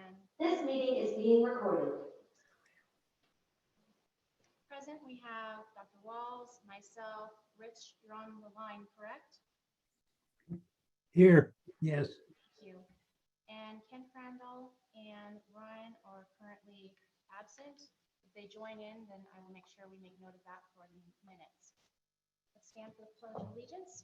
Can. This meeting is being recorded. Present, we have Dr. Walls, myself, Rich, you're on the line, correct? Here, yes. Thank you. And Ken Crandall and Ryan are currently absent. If they join in, then I will make sure we make note of that for the minutes. Let's stand for the pledge of allegiance.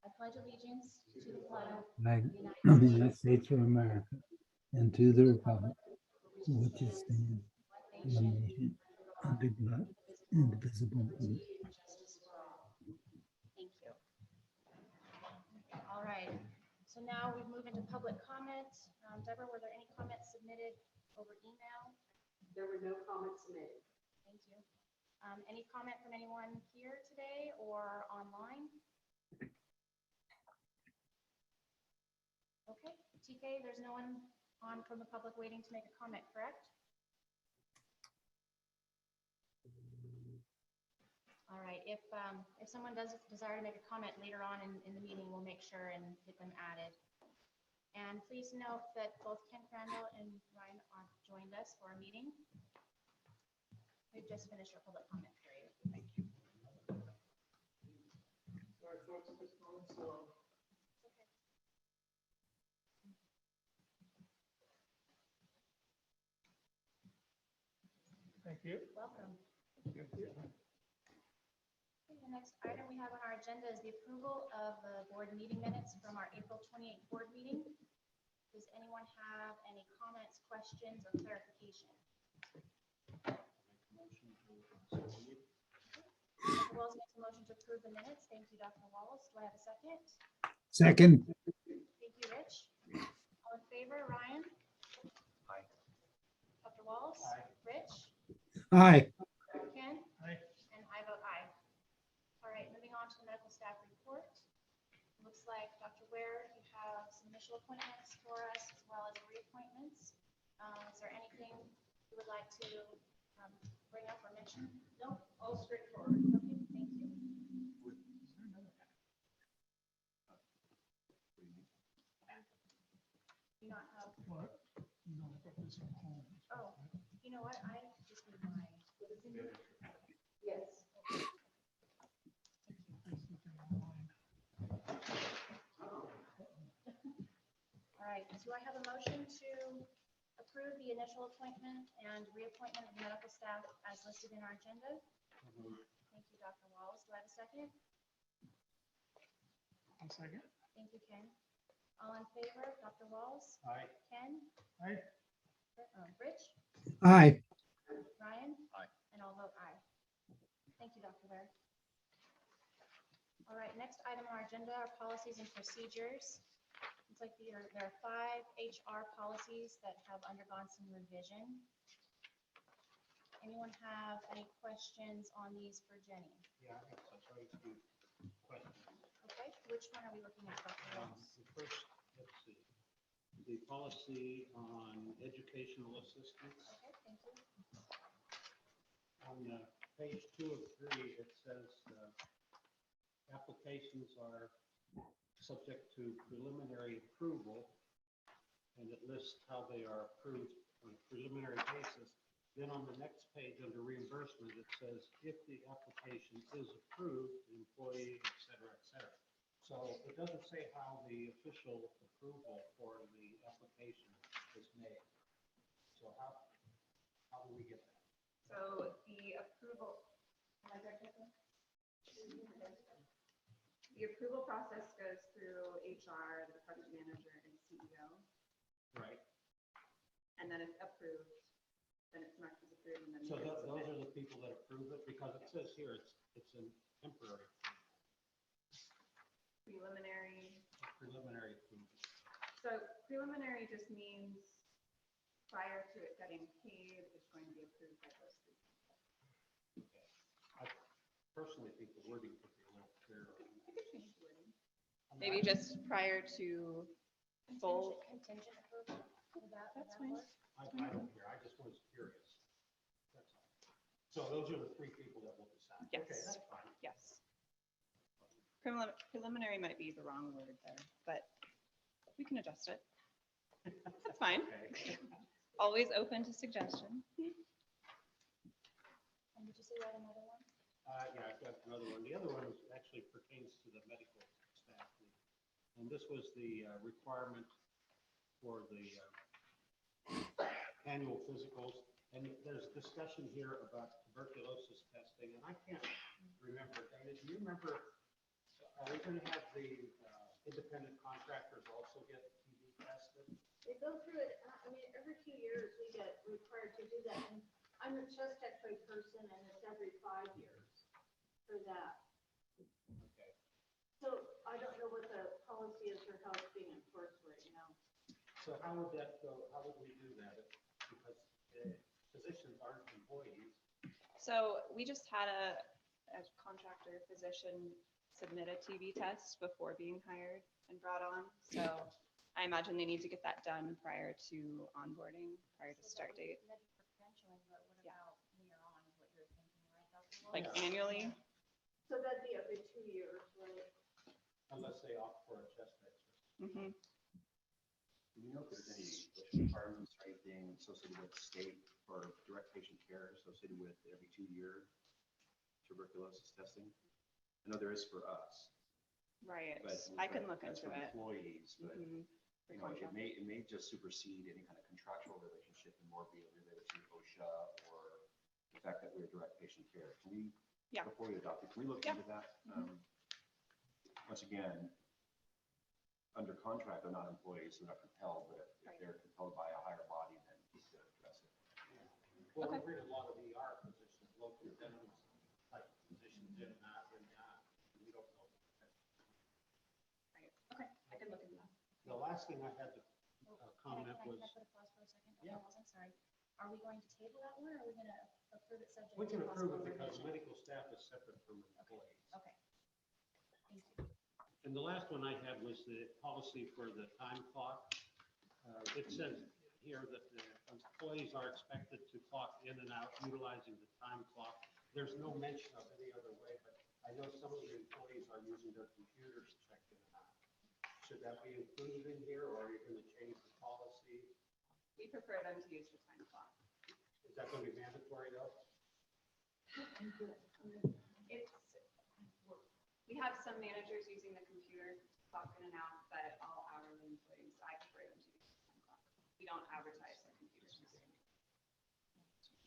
I pledge allegiance to the flag Of the United States of America and to the republic which is stand one nation under God, indivisible. and justice for all. Thank you. All right, so now we move into public comment. Deborah, were there any comments submitted over email? There were no comments submitted. Thank you. Any comment from anyone here today or online? Okay, TK, there's no one on from the public waiting to make a comment, correct? All right, if someone does desire to make a comment later on in the meeting, we'll make sure and get them added. And please note that both Ken Crandall and Ryan are joined us for our meeting. We've just finished our public comment period. Thank you. Sorry, folks, I'm just going slow. Okay. Thank you. Welcome. Thank you. Okay, the next item we have on our agenda is the approval of the board meeting minutes from our April 28th board meeting. Does anyone have any comments, questions, or clarification? Dr. Walls makes a motion to approve the minutes. Thank you, Dr. Wallace. Do I have a second? Second, Thank you, Rich. All in favor, Ryan? Aye. Dr. Wallace? Aye. Rich? aye. Ken? Aye. And I vote aye. All right, moving on to the medical staff report. Looks like, Dr. Ware, you have some initial appointments for us as well as reappointments. Is there anything you would like to bring up or mention? No, all straightforward. Okay, thank you. Do not have, What? No, I got this from home. oh, you know what? I just need mine. Yes. This is online. All right, do I have a motion to approve the initial appointment and reappointment of medical staff as listed in our agenda? Thank you, Dr. Walls. Do I have a second? One second. Thank you, Ken. All in favor, Dr. Walls, Aye. Ken, Aye. Rich, Aye. Ryan? Aye. And I'll vote aye. Thank you, Dr. Ware. All right, next item on our agenda are policies and procedures. It's like there are 5 HR policies that have undergone some revision. Anyone have any questions on these for Jenny? Yeah, I have some very few questions. Okay, which one are we looking at, Dr. Walls? The first, let's see, the policy on educational assistance. Okay, thank you. On page 2 of 3, it says applications are subject to preliminary approval, and it lists how they are approved on a preliminary basis. Then on the next page, under reimbursement, it says if the application is approved, the employee, et cetera, et cetera. So it doesn't say how the official approval for the application is made. So how do we get that? So the approval, am I correct, Jessica? The approval process goes through HR, the department manager, and CEO, Right. and then it's approved, then it's marked as approved, and then. So it's those are submitted. the people that approve it, because it says here it's a temporary Preliminary, approval. so preliminary just means prior to it getting paid, it's going to be approved by those three. I personally think the wording could be a little clearer. You could change the wording. I mean, Maybe I- just prior to full. Contingent approval? Would that That's work? fine. I don't care, I just was curious. That's all. So those are the 3 people that will decide. Okay, Yes. that's fine. Yes. Preliminary might be the wrong word there, but we can adjust it. That's fine. Okay. Always open to suggestion. And did you say you had another one? Yeah, I've got another one. The other one actually pertains to the medical staff. And this was the requirement for the annual physicals. And there's discussion here about tuberculosis testing, and I can't remember. Dana, do you remember, are we going to have the independent contractors also get TB tested? They go through it, I mean, every few years we get required to do that. And I'm a chest x-ray person and it's every 5 years for that. Okay. So I don't know what the policy is for how it's being enforced right now. So how would that go? How would we do that? Because physicians aren't employees. So we just had a contractor physician submit a TB test before being hired and brought on. So I imagine they need to get that done prior to onboarding, prior to So start that would- date, That'd be for credentialing, but what Yeah. about later on is what you're thinking, right, Dr. Wolf? like Yeah. annually. So that'd be every 2 years, right? Unless they opt for a chest X-ray. Mhm. Do you know if there's any requirements or anything associated with state or direct patient care associated with every 2-year tuberculosis testing? I know there is for us, Right. but. I can look that's into for it. Employees, but Mhm. For you know, it contract. may just supersede any kind of contractual relationship and more be related to OSHA or the fact that we're direct patient care. Can we, Yeah. before we adopt it, can we look Yeah. into that? Mhm. Once again, under contract, they're not employees, so they're not compelled, but if Right. they're compelled by a higher body, then we should address it. Well, Okay. we've read a lot of ER positions, local dentists, type positions in that, and we don't know. Right. Okay. I can look into that. The last thing I had to comment Can I was, put a pause for a second? Yeah. I'm sorry. Are we going to table that one, or are we going to approve it subject? we can to approve possible it because revision? medical staff is separate from employees. Okay. Thank you. And the last one I had was the policy for the time clock. It says here that the employees are expected to clock in and out utilizing the time clock. There's no mention of any other way, but I know some of the employees are using their computers to check in and out. Should that be included in here, or are you going to change the policy? We prefer them to use the time clock. Is that going to be mandatory though? It's, we have some managers using the computer to clock in and out, but all hourly employees, I prefer them to use the time clock. We don't advertise the computer system.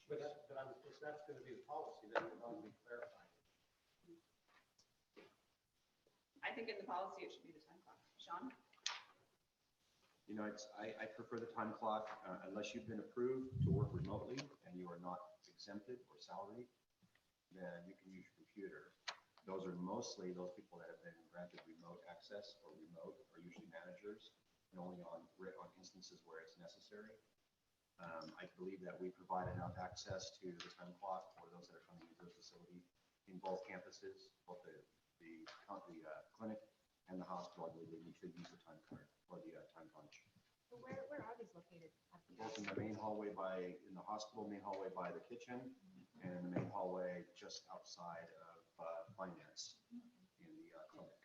But if that's going to be the policy, then we're going to be clarifying. I think in the policy, it should be the time clock. Sean? You know, I prefer the time clock unless you've been approved to work remotely and you are not exempted or salaried, then you can use your computer. Those are mostly those people that have been granted remote access or remote are usually managers and only on instances where it's necessary. I believe that we provide enough access to the time clock for those that are coming into the facility in both campuses, both the clinic and the hospital. I believe that we should use the time card or the time punch. So where are these located? Both in the main hallway in the hospital main hallway by the kitchen and in the main hallway just outside of finance in the clinic.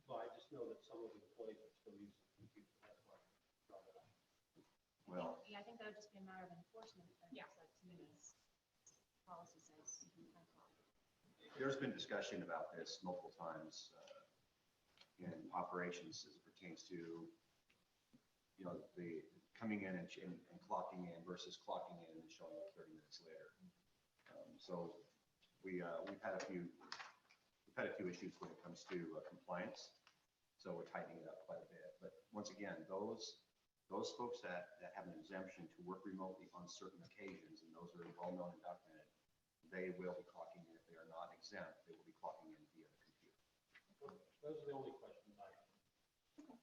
Well, I just know that some of the employees are still using the computer. That's why I brought it up. Well, Yeah, I think that would just be a matter of enforcement. Then, Yeah. so to me, it's- policy says. you can time clock. there's been discussion about this multiple times in operations as it pertains to, you know, the coming in and clocking in versus clocking in and showing up 30 minutes later. So we've had a few issues when it comes to compliance. So we're tightening it up quite a bit. But once again, those folks that have an exemption to work remotely on certain occasions, and those are well-known and documented, they will be clocking in. If they are not exempt, they will be clocking in via the computer. Those are the only questions I have.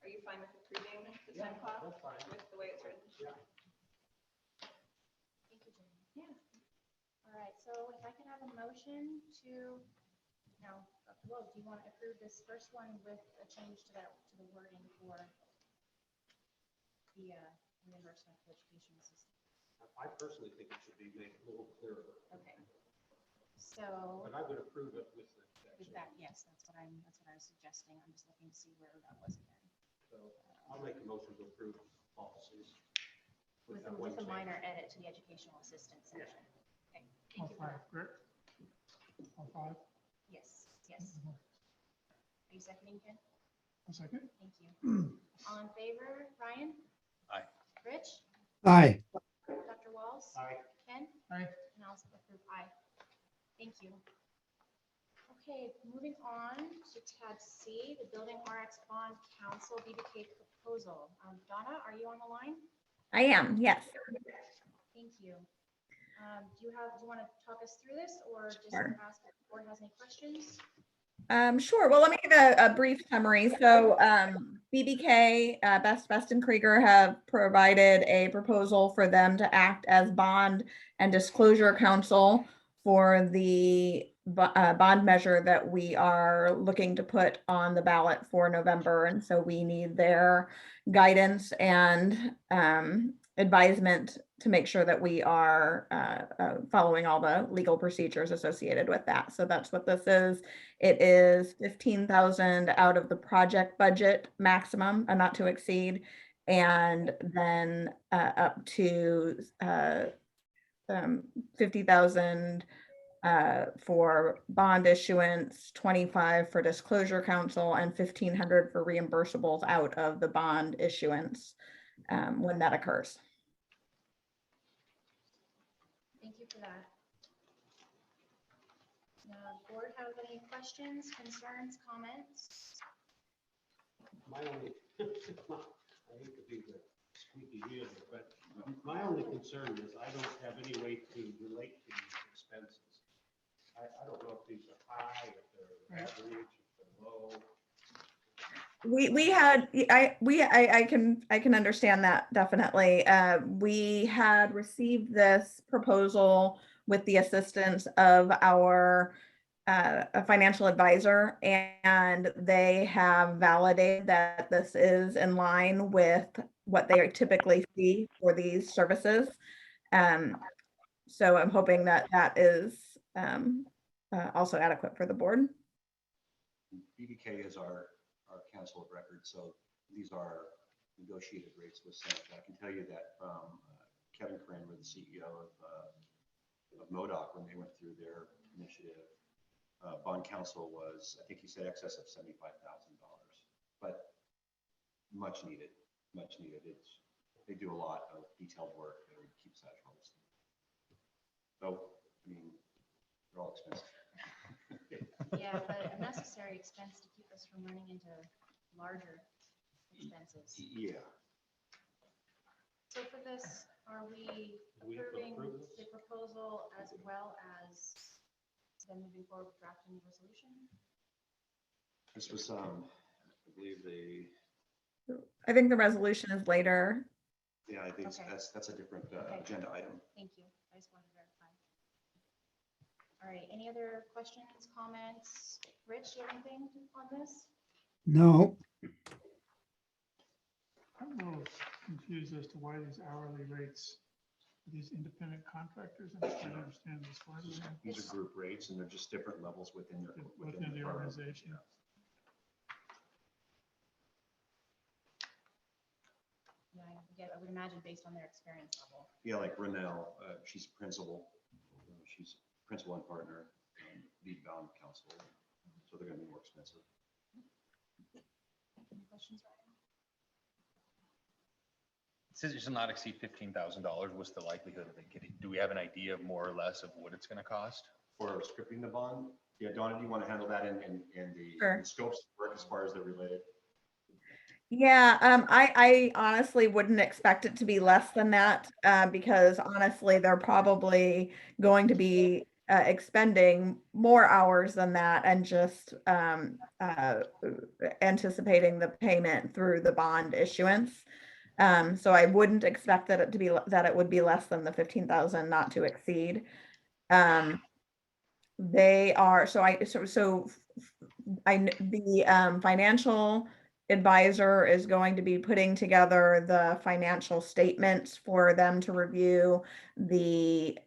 Are you fine with approving the Yeah, time clock that's fine. with the way it's written? Yeah. Thank you, Jamie. Yeah. All right, so if I could have a motion to, now, Dr. Wolf, do you want to approve this first one with a change to the wording for the reimbursement for education assistance? I personally think it should be made a little clearer. Okay. So But I would approve it with the. with that, yes, that's what I was suggesting. I'm just looking to see where that was again. So I'll make a motion to approve policies. With that one a change. minor edit to the educational assistance Yeah. section. Okay, All thank you for five, that. correct? All five? Yes, yes. Mhm. Are you seconding, Ken? A second? Thank you. All in favor, Ryan? Aye. Rich? Aye. Dr. Walls? Aye. Ken? Aye. And I'll approve aye. Thank you. Okay, moving on to tab C, the Building RX Bond Council BBK proposal. Donna, are you on the line? I am, yes. Thank you. Do you want to talk us through this or just Sure. ask if the board has any questions? Sure. Well, let me give a brief summary. So BBK, Best and Krieger have provided a proposal for them to act as bond and disclosure counsel for the bond measure that we are looking to put on the ballot for November. And so we need their guidance and advisement to make sure that we are following all the legal procedures associated with that. So that's what this is. It is 15,000 out of the project budget maximum, not to exceed, and then up to 50,000 for bond issuance, 25 for disclosure counsel, and 1,500 for reimbursables out of the bond issuance when that occurs. Thank you for that. Board have any questions, concerns, comments? My only, I hate to be the squeaky wheel, but my only concern is I don't have any way to relate to these expenses. I don't know if these are high, if they're average, if they're low. I can understand that definitely. We had received this proposal with the assistance of our a financial advisor, and they have validated that this is in line with what they typically see for these services. So I'm hoping that that is also adequate for the board. BBK is our council of record, so these are negotiated rates with Seneca. I can tell you that from Kevin Kramer, the CEO of MODOC, when they went through their initiative, bond counsel was, I think he said, excess of $75,000, but much needed, much needed. They do a lot of detailed work that keeps that troublesome. So, I mean, they're all expensive. Yeah, but a necessary expense to keep us from running into larger expenses. Yeah. So for this, are we Do we have to approving approve this? the proposal as well as then moving forward with drafting the resolution? This was, I believe I think the resolution is later. yeah, I think Okay. that's a different Okay. agenda item. Thank you. I just wanted to verify. All right, any other questions, comments? Rich, you have anything on this? No. I'm a little confused as to why these hourly rates, these independent contractors, I'm trying to understand this. Why do they have These are group rates and they're just different levels within their. within the firm. organization? Yeah, I would imagine based on their experience level. Yeah, like Renell, she's principal. She's principal and partner, lead bond counsel. So they're gonna be more expensive. Any questions, Ryan? Since it shall not exceed $15,000, what's the likelihood of it getting, do we have an idea of more or less of what it's gonna cost? For scripting the bond, yeah, Donna, do you want to handle that in the Sure. scopes of work as far as they're related? Yeah, I honestly wouldn't expect it to be less than that, because honestly, they're probably going to be expending more hours than that and just anticipating the payment through the bond issuance. So I wouldn't expect that it would be less than the 15,000 not to exceed. They are, the financial advisor is going to be putting together the financial statements for them to review. The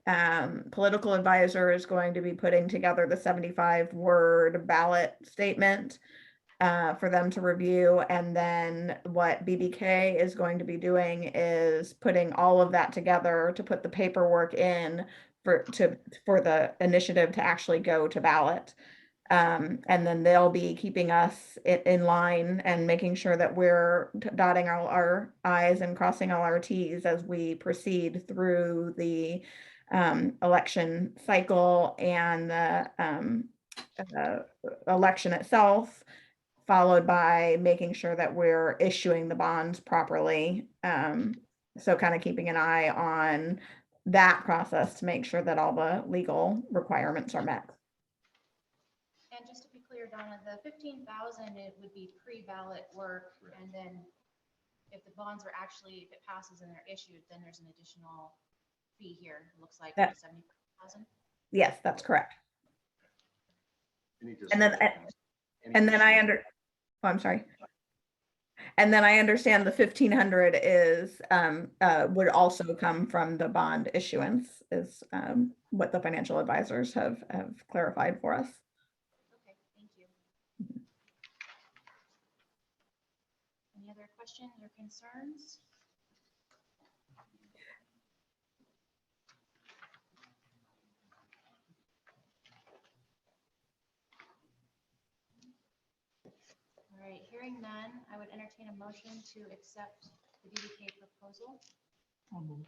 political advisor is going to be putting together the 75-word ballot statement for them to review. And then what BBK is going to be doing is putting all of that together to put the paperwork in for the initiative to actually go to ballot. And then they'll be keeping us in line and making sure that we're dotting all our I's and crossing all our T's as we proceed through the election cycle and the election itself, followed by making sure that we're issuing the bonds properly. So kind of keeping an eye on that process to make sure that all the legal requirements are met. And just to be clear, Donna, the 15,000, it would be pre-ballot work. And then if the bonds are actually, if it passes and they're issued, then there's an additional fee here. It looks like That- 75,000. Yes, that's correct. Any And then, discussion? Any and then I issues? oh, I'm sorry. And then I understand the 1,500 is, would also come from the bond issuance is, what the financial advisors have clarified for us. Okay, thank you. Any other questions or concerns? All right, hearing none, I would entertain a motion to accept the BBK proposal. I'll move.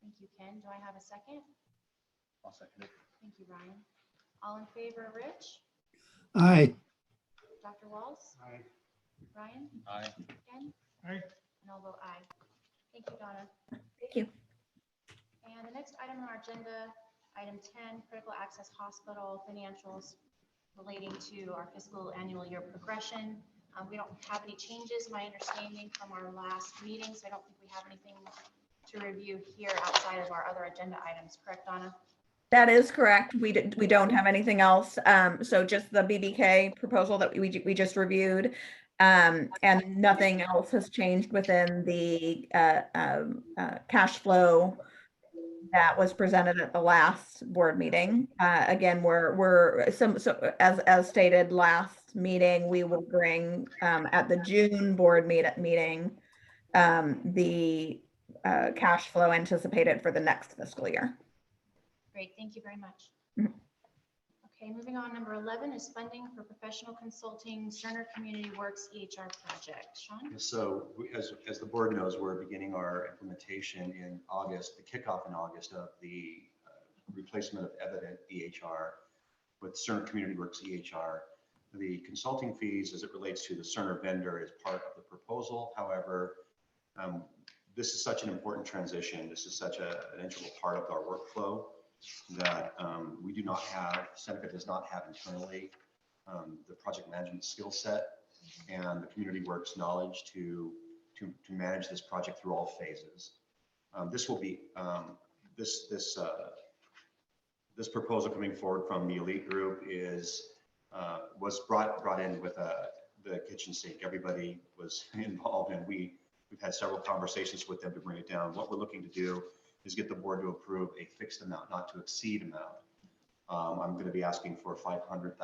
Thank you, Ken. Do I have a second? I'll second it. Thank you, Ryan. All in favor, Rich? Aye. Dr. Walls? Aye. Ryan? Aye. Ken? Aye. And I'll vote aye. Thank you, Donna. Thank you. And the next item on our agenda, item 10, critical access hospital financials relating to our fiscal annual year progression. We don't have any changes, my understanding from our last meeting, so I don't think we have anything to review here outside of our other agenda items, correct, Donna? That is correct. We don't have anything else. So just the BBK proposal that we just reviewed. And nothing else has changed within the cash flow that was presented at the last board meeting. Again, so as stated last meeting, we will bring at the June board meeting the cash flow anticipated for the next fiscal year. Great, thank you very much. Mhm. Okay, moving on, number 11 is funding for professional consulting Cerner Community Works EHR project. Sean? So as the board knows, we're beginning our implementation in August, the kickoff in August of the replacement of Evident EHR with Cerner Community Works EHR. The consulting fees as it relates to the Cerner vendor is part of the proposal. However, this is such an important transition. This is such an integral part of our workflow that we do not have, Seneca does not have internally the project management skill set and the Community Works knowledge to manage this project through all phases. This will be this proposal coming forward from the Elite Group was brought in with the kitchen sink. Everybody was involved, and we've had several conversations with them to bring it down. What we're looking to do is get the board to approve a fixed amount, not to exceed amount. I'm going to be asking for $500,000,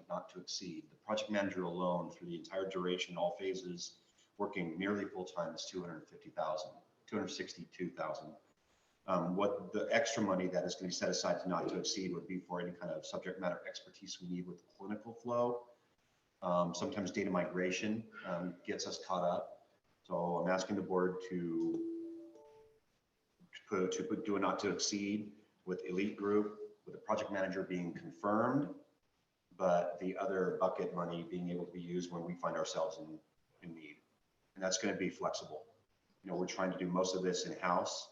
not to exceed. The project manager alone, through the entire duration, all phases, working nearly full time, is $262,000. What the extra money that is going to be set aside to not to exceed would be for any kind of subject matter expertise we need with the clinical flow. Sometimes data migration gets us caught up. So I'm asking the board to do a not to exceed with Elite Group, with the project manager being confirmed, but the other bucket money being able to be used when we find ourselves in need. And that's going to be flexible. You know, we're trying to do most of this in-house,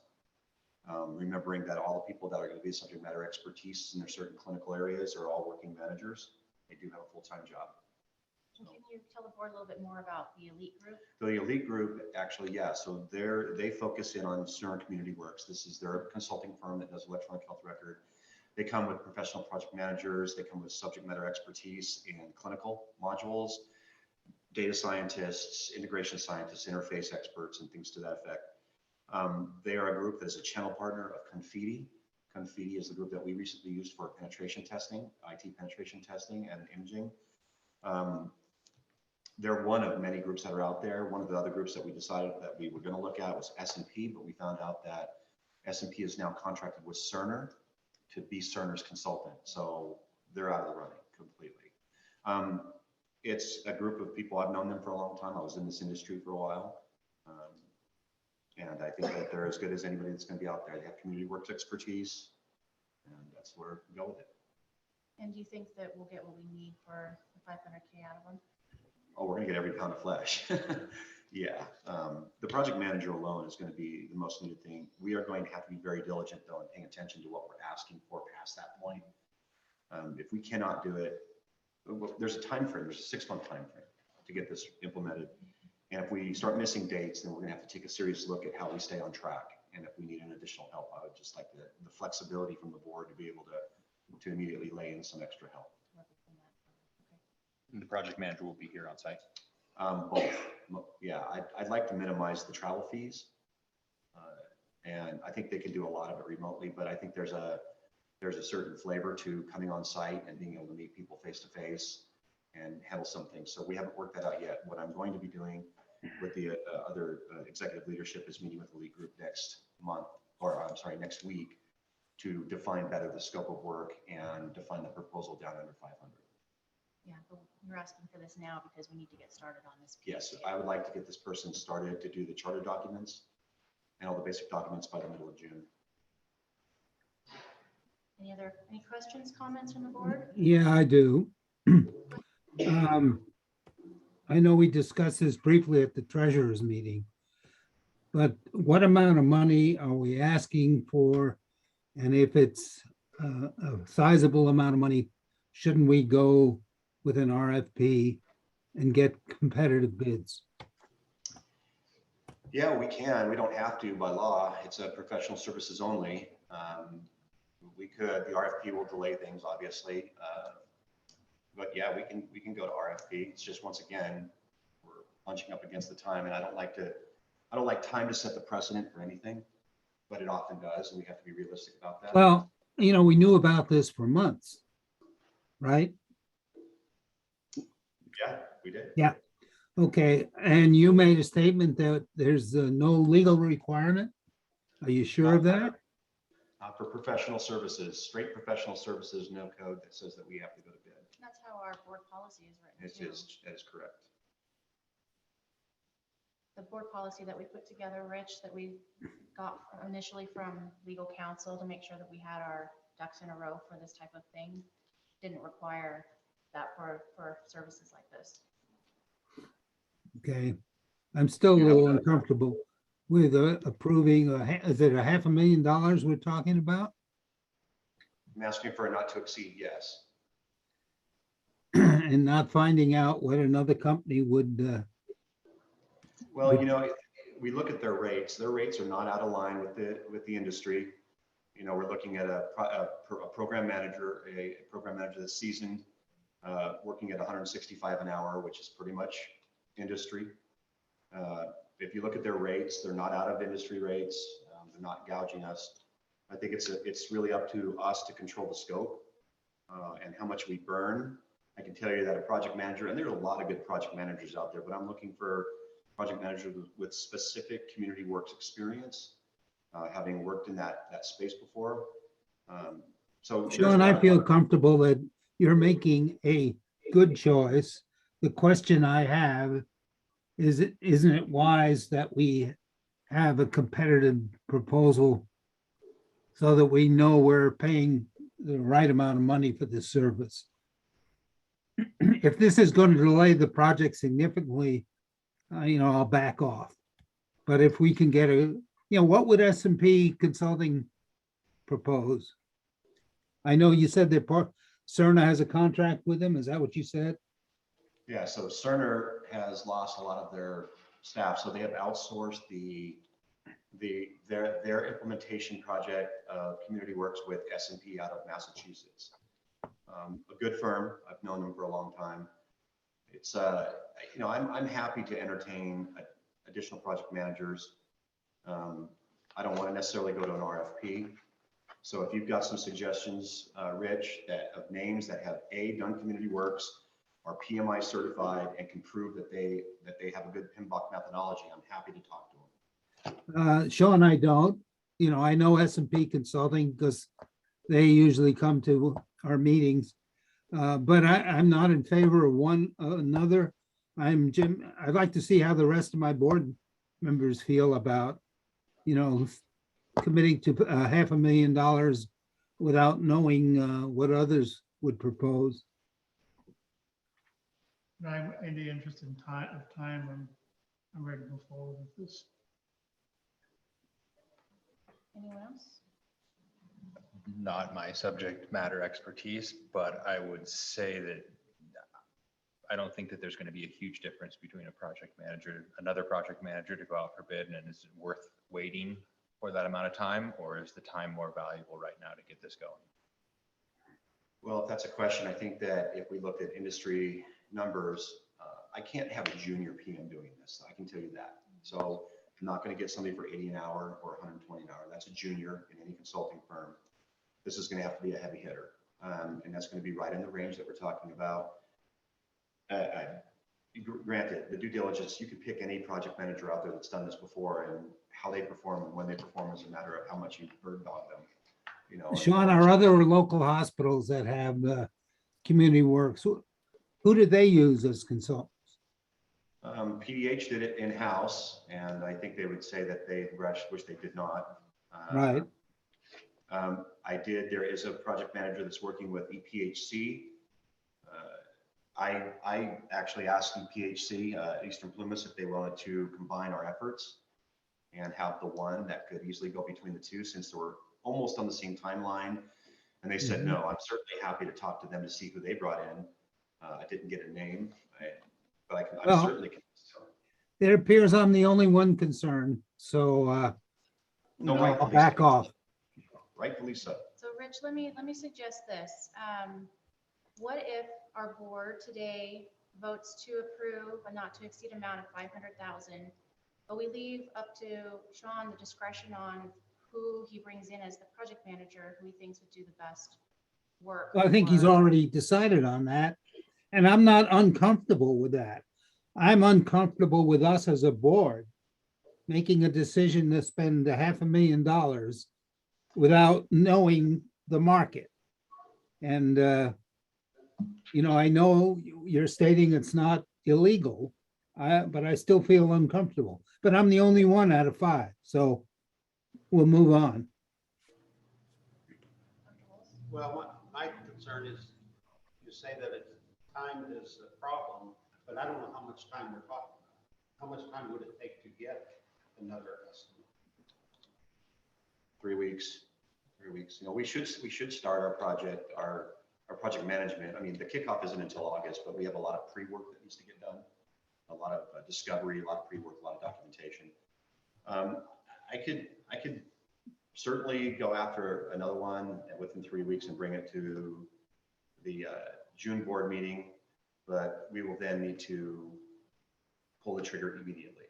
remembering that all the people that are going to be subject matter expertise in their certain clinical areas are all working managers. They do have a full-time job. And can you tell the board a little bit more about the Elite Group? The Elite Group, actually, yeah. So they focus in on Cerner Community Works. This is their consulting firm that does electronic health record. They come with professional project managers. They come with subject matter expertise in clinical modules. data scientists, integration scientists, interface experts, and things to that effect. They are a group that is a channel partner of Confidi. Confidi is the group that we recently used for penetration testing, IT penetration testing and imaging. They're one of many groups that are out there. One of the other groups that we decided that we were going to look at was S&P, but we found out that S&P is now contracted with Cerner to be Cerner's consultant. So they're out of the running completely. It's a group of people, I've known them for a long time. I was in this industry for a while. And I think that they're as good as anybody that's going to be out there. They have community works expertise, and that's where we go with it. And do you think that we'll get what we need for the 500K out of them? Oh, we're gonna get every pound of flesh. Yeah, the project manager alone is gonna be the most needed thing. We are going to have to be very diligent though in paying attention to what we're asking for past that point. If we cannot do it, there's a time frame, there's a 6-month time frame to get this implemented. And if we start missing dates, then we're gonna have to take a serious look at how we stay on track. And if we need an additional help, I would just like the flexibility from the board to be able to immediately lay in some extra help. The project manager will be here on site. Both. Yeah, I'd like to minimize the travel fees. And I think they can do a lot of it remotely, but I think there's a certain flavor to coming on site and being able to meet people face to face and handle some things. So we haven't worked that out yet. What I'm going to be doing with the other executive leadership is meeting with the lead group next month, or I'm sorry, next week, to define better the scope of work and define the proposal down under 500. Yeah, but you're asking for this now because we need to get started on this. Yes, I would like to get this person started to do the charter documents and all the basic documents by the middle of June. Any questions, comments from the board? Yeah, I do. I know we discussed this briefly at the treasurer's meeting, but what amount of money are we asking for? And if it's a sizable amount of money, shouldn't we go with an RFP and get competitive bids? Yeah, we can. We don't have to by law. It's a professional services only. We could. The RFP will delay things, obviously. But yeah, we can go to RFP. It's just, once again, we're punching up against the time, and I don't like time to set the precedent for anything, but it often does, and we have to be realistic about that. Well, you know, we knew about this for months, right? Yeah, we did. Yeah. Okay, and you made a statement that there's no legal requirement. Are you sure of that? For professional services, straight professional services, no code that says that we have to go to bid. That's how our board policy is written too. That is correct. The board policy that we put together, Rich, that we got initially from legal counsel to make sure that we had our ducks in a row for this type of thing, didn't require that for services like this. Okay, I'm still a little uncomfortable with approving, is it $500,000 we're talking about? I'm asking for a not to exceed, yes. And not finding out what another company would, Well, you know, we look at their rates. Their rates are not out of line with the industry. You know, we're looking at a program manager, a program manager that's seasoned, working at 165 an hour, which is pretty much industry. If you look at their rates, they're not out of industry rates. They're not gouging us. I think it's really up to us to control the scope and how much we burn. I can tell you that a project manager, and there's a lot of good project managers out there, but I'm looking for project managers with specific community works experience, having worked in that space before. So Sean, I feel comfortable that you're making a good choice. The question I have is, isn't it wise that we have a competitive proposal so that we know we're paying the right amount of money for this service? If this is going to delay the project significantly, you know, I'll back off. But if we can get what would S&P Consulting propose? I know you said that Cerner has a contract with them. Is that what you said? Yeah, so Cerner has lost a lot of their staff, so they have outsourced their implementation project of Community Works with S&P out of Massachusetts. A good firm. I've known them for a long time. It's, you know, I'm happy to entertain additional project managers. I don't want to necessarily go to an RFP. So if you've got some suggestions, Rich, that of names that have done community works, are PMI certified, and can prove that they have a good PMBOK methodology, I'm happy to talk to them. Sean, I don't, you know, I know S&P Consulting because they usually come to our meetings. But I'm not in favor of one, another. I'm Jim, I'd like to see how the rest of my board members feel about, you know, committing to $500,000 without knowing what others would propose. I'm in the interest in time, I'm ready to move forward with this. Anyone else? Not my subject matter expertise, but I would say that I don't think that there's going to be a huge difference between a project manager, another project manager to go out for bid, and is it worth waiting for that amount of time, or is the time more valuable right now to get this going? Well, if that's a question, I think that if we looked at industry numbers, I can't have a junior PM doing this. I can tell you that. So I'm not going to get somebody for 80 an hour or 120 an hour. That's a junior in any consulting firm. This is going to have to be a heavy hitter. And that's going to be right in the range that we're talking about. Granted, the due diligence, you could pick any project manager out there that's done this before, and how they perform and when they perform is a matter of how much you bird dog them. You know, Sean, our other local hospitals that have community works, who did they use as consultants? PDH did it in-house, and I think they would say that they wish they did not. Right. There is a project manager that's working with EPHC. I actually asked EPHC, Eastern Plymouth, if they wanted to combine our efforts and have the one that could easily go between the two, since they were almost on the same timeline. And they said, no. I'm certainly happy to talk to them to see who they brought in. I didn't get a name, but I certainly can. It appears I'm the only one concerned, so No, I'll rightfully back so. off. Rightfully so. So Rich, let me suggest this. What if our board today votes to approve a not to exceed amount of 500,000, but we leave up to Sean the discretion on who he brings in as the project manager, who he thinks would do the best work? I think he's for- already decided on that, and I'm not uncomfortable with that. I'm uncomfortable with us as a board making a decision to spend $500,000 without knowing the market. And, you know, I know you're stating it's not illegal, but I still feel uncomfortable. But I'm the only one out of 5, so we'll move on. Well, my concern is, you say that time is a problem, but I don't know how much time we're talking about. How much time would it take to get another estimate? 3 weeks. 3 weeks. You know, we should start our project, our project management. I mean, the kickoff isn't until August, but we have a lot of pre-work that needs to get done. A lot of discovery, a lot of pre-work, a lot of documentation. I could certainly go after another one within 3 weeks and bring it to the June board meeting, but we will then need to pull the trigger immediately.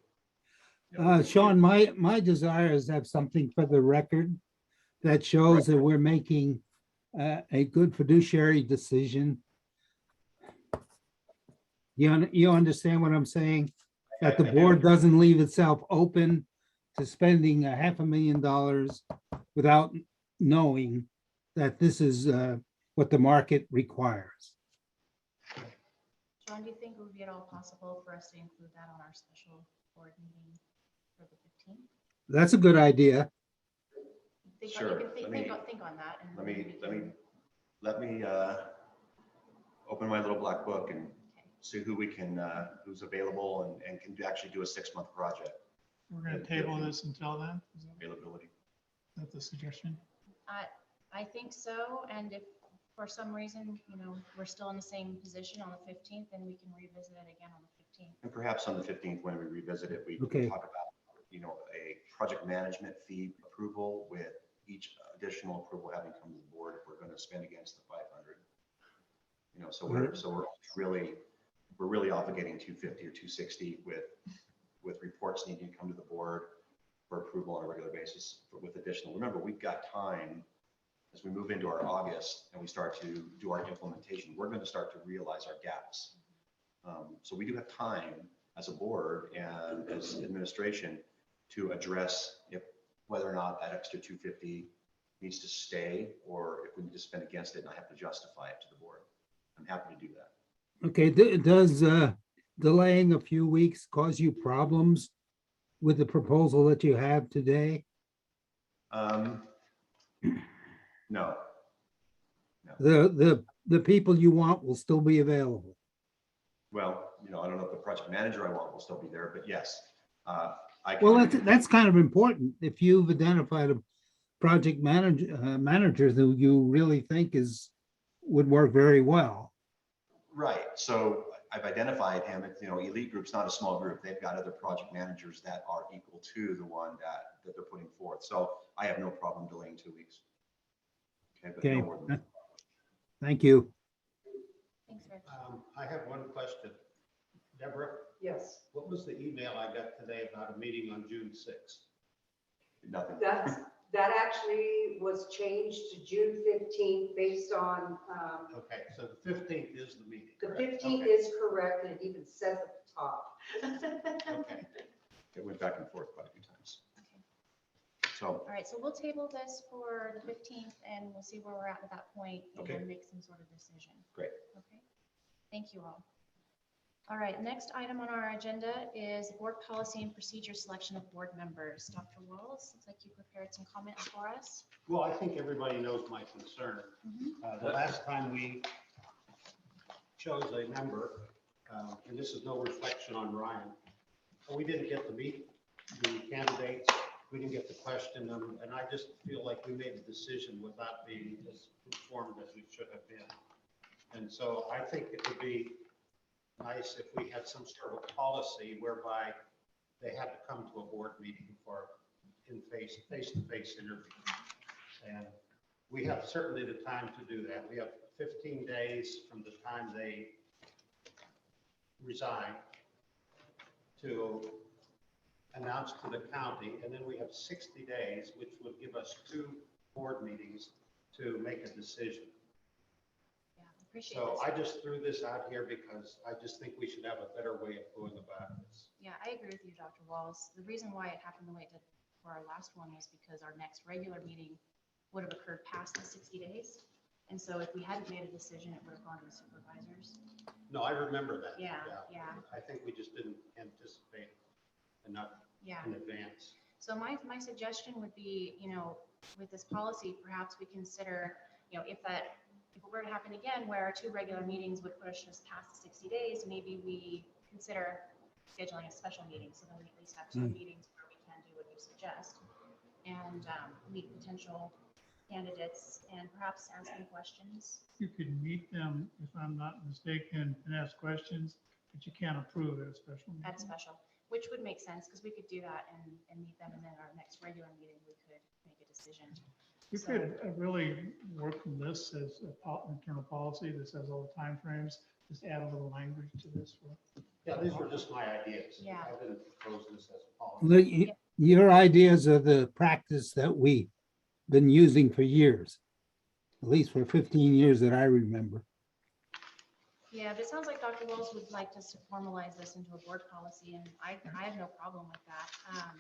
You know, Sean, my desire is to have something for the record that shows that we're making a good fiduciary decision. You understand what I'm saying? That the I board do. doesn't leave itself open to spending $500,000 without knowing that this is what the market requires. Sean, do you think it would be at all possible for us to include that on our special board meeting for the 15th? That's a good idea. Sure. Think on that. And Let me open my little black book and see who we can, who's available and can actually do a 6-month project. We're going to table this until then? Is Availability. that the suggestion? I think so, and if for some reason, you know, we're still in the same position on the 15th, then we can revisit it again on the 15th. And perhaps on the 15th, when we revisit it, we Okay. can talk about, you know, a project management fee approval with each additional approval having come to the board if we're going to spend against the 500. You know, so we're really we're really obligating 250 or 260 with reports needing to come to the board for approval on a regular basis with additional. Remember, we've got time as we move into our August and we start to do our implementation, we're going to start to realize our gaps. So we do have time as a board and as administration to address whether or not that extra 250 needs to stay or if we need to spend against it and I have to justify it to the board. I'm happy to do that. Okay, does delaying a few weeks cause you problems with the proposal that you have today? No. The people you want will still be available. Well, I don't know if the project manager I want will still be there, but yes. Well, that's kind of important. If you've identified a project manager who you really think would work very well. Right. So I've identified him. Elite Group's not a small group. They've got other project managers that are equal to the one that they're putting forth. So I have no problem delaying 2 weeks. Okay. But no more than that. Thank you. Thanks, Rich. I have one question. Deborah, Yes, what was the email I got today about a meeting on June 6th? Nothing. that actually was changed to June 15th based on, Okay, so the 15th is the meeting. the correct? 15th Okay, is correct, and it even says at the top. Okay. It went back and forth quite a few times. Okay. So, All right, so we'll table this for the 15th and we'll see where we're at that point and Okay. then make some sort of decision. great. Okay, thank you all. All right, next item on our agenda is board policy and procedure selection of board members. Dr. Walls, looks like you prepared some comments for us. Well, I think everybody knows my concern. The last time we chose a member, and this is no reflection on Ryan, but we didn't get to meet the candidates. We didn't get to question them, and I just feel like we made a decision without being as informed as we should have been. And so I think it would be nice if we had some sort of a policy whereby they had to come to a board meeting for face-to-face interview. And we have certainly the time to do that. We have 15 days from the time they resign to announce to the county, and then we have 60 days, which would give us 2 board meetings to make a decision. Yeah, appreciate So this. I just threw this out here because I just think we should have a better way of going about this. Yeah, I agree with you, Dr. Walls. The reason why it happened the way it did for our last one was because our next regular meeting would have occurred past the 60 days. And so if we hadn't made a decision, it would have gone to the supervisors. No, I remember that. Yeah. I think we just didn't anticipate enough Yeah. in advance. So my suggestion would be, with this policy, perhaps we consider, if it were to happen again, where our 2 regular meetings would push us past the 60 days, maybe we consider scheduling a special meeting, so then we at least have 2 meetings where we can do what you suggest and meet potential candidates and perhaps ask them questions. You could meet them, if I'm not mistaken, and ask questions, but you can't approve at a special meeting. At special, which would make sense because we could do that and meet them, and then our next regular meeting, we could make a decision. You So- could really work from this as internal policy that says all the timeframes, just add a little language to this. Yeah, these were just my ideas. Yeah. I didn't propose this as a policy. Your ideas are the practice that we've been using for years, at least for 15 years that I remember. Yeah, but it sounds like Dr. Wells would like us to formalize this into a board policy, and I have no problem with that.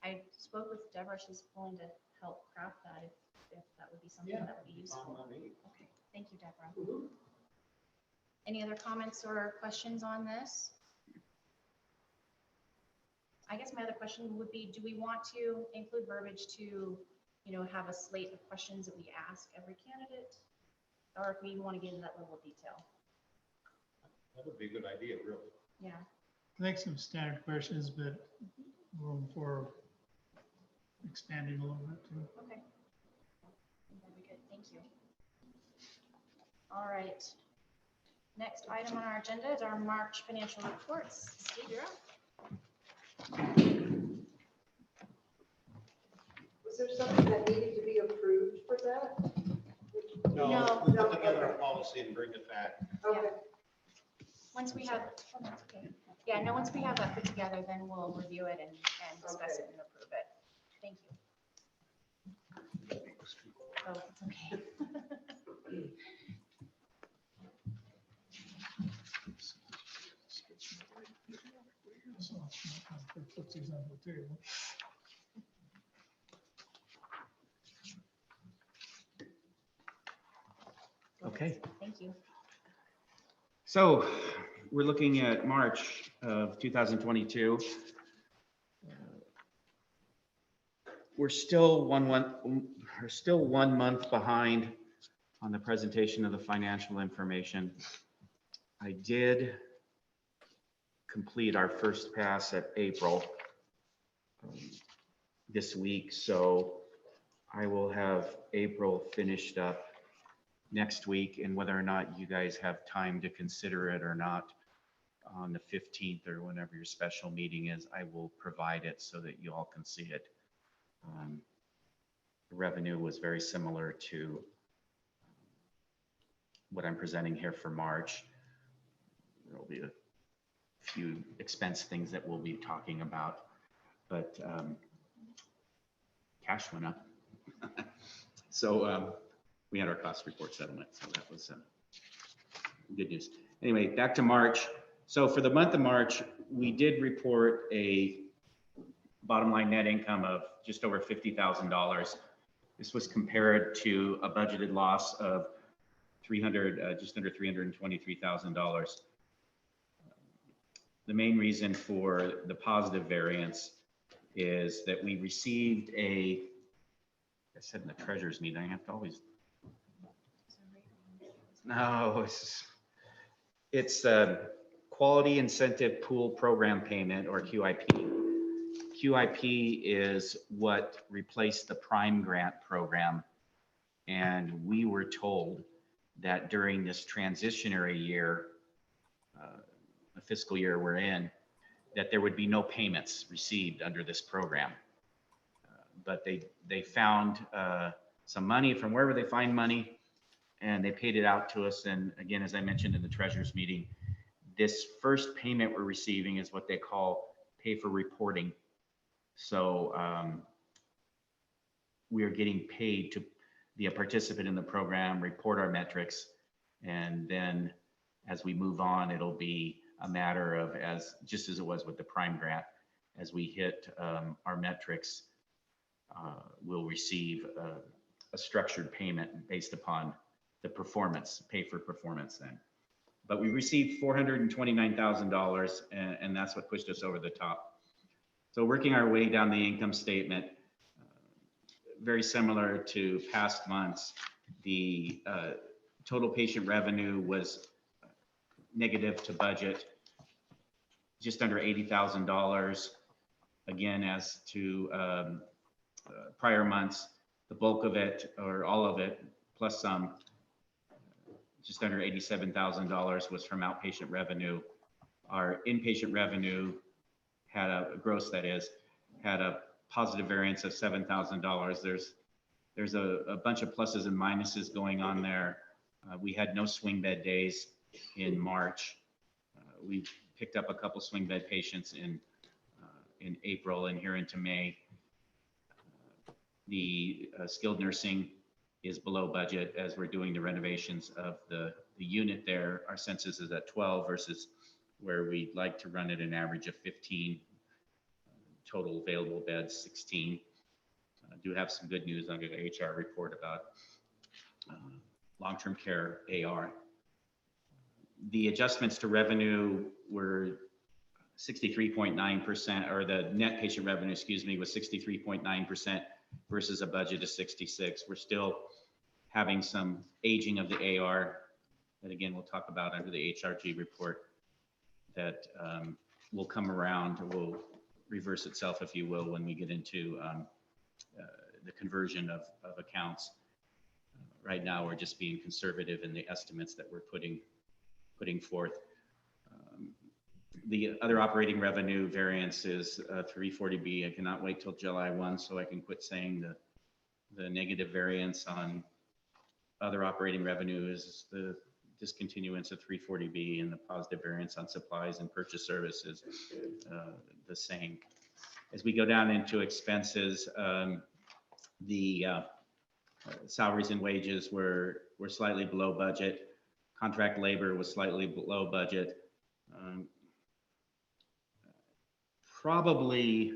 I spoke with Deborah, she's willing to help craft that if that would be something Yeah, that would be useful. fine by me. Okay, thank you, Deborah. Any other comments or questions on this? I guess my other question would be, do we want to include verbiage to, have a slate of questions that we ask every candidate? Or if we want to get into that level of detail? That would be a good idea, really. Yeah. I think some standard questions, but room for expanding a little bit too. Okay. That'd be good, thank you. All right. Next item on our agenda is our March financial reports. Steve, you're up. Was there something that needed to be approved for that? No. We'll put together a policy and bring it back. Okay. Once we have, yeah, no, once we have that put together, then we'll review it and discuss it and approve it. Thank you. Oh, it's okay. So, put these on the table. Okay. Thank you. So we're looking at March of 2022. We're still one month behind on the presentation of the financial information. I did complete our first pass at April this week, so I will have April finished up next week, and whether or not you guys have time to consider it or not on the 15th or whenever your special meeting is, I will provide it so that you all can see it. The revenue was very similar to what I'm presenting here for March. There'll be a few expense things that we'll be talking about, but cash went up. So we had our cost report settlement, so that was good news. Anyway, back to March. So for the month of March, we did report a bottom line net income of just over $50,000. This was compared to a budgeted loss of just under $323,000. The main reason for the positive variance is that we received I said in the treasurer's meeting, I have to always. No, it's a Quality Incentive Pool Program Payment, or QIP. QIP is what replaced the Prime Grant program. And we were told that during this transitionary year, the fiscal year we're in, that there would be no payments received under this program. But they found some money from wherever they find money, and they paid it out to us. And again, as I mentioned in the treasurer's meeting, this first payment we're receiving is what they call pay for reporting. So we are getting paid to be a participant in the program, report our metrics, and then as we move on, it'll be a matter of, just as it was with the Prime Grant, as we hit our metrics, we'll receive a structured payment based upon the performance, pay for performance then. But we received $429,000, and that's what pushed us over the top. So working our way down the income statement, very similar to past months, the total patient revenue was negative to budget, just under $80,000. Again, as to prior months, the bulk of it, or all of it, plus some, just under $87,000 was from outpatient revenue. Our inpatient revenue had a gross, that is, had a positive variance of $7,000. There's a bunch of pluses and minuses going on there. We had no swing bed days in March. We picked up a couple swing bed patients in April and here into May. The skilled nursing is below budget as we're doing the renovations of the unit there. Our census is at 12 versus where we'd like to run at an average of 15. Total available beds, 16. I do have some good news under the HR report about long-term care AR. The adjustments to revenue were 63.9%, or the net patient revenue, excuse me, was 63.9% versus a budget of 66. We're still having some aging of the AR that, again, we'll talk about under the HRG report, that will come around, or will reverse itself, if you will, when we get into the conversion of accounts. Right now, we're just being conservative in the estimates that we're putting forth. The other operating revenue variance is 340B. I cannot wait till July 1 so I can quit saying the negative variance on other operating revenue is the discontinuance of 340B and the positive variance on supplies and purchase services the same. As we go down into expenses, the salaries and wages were slightly below budget. Contract labor was slightly below budget. Probably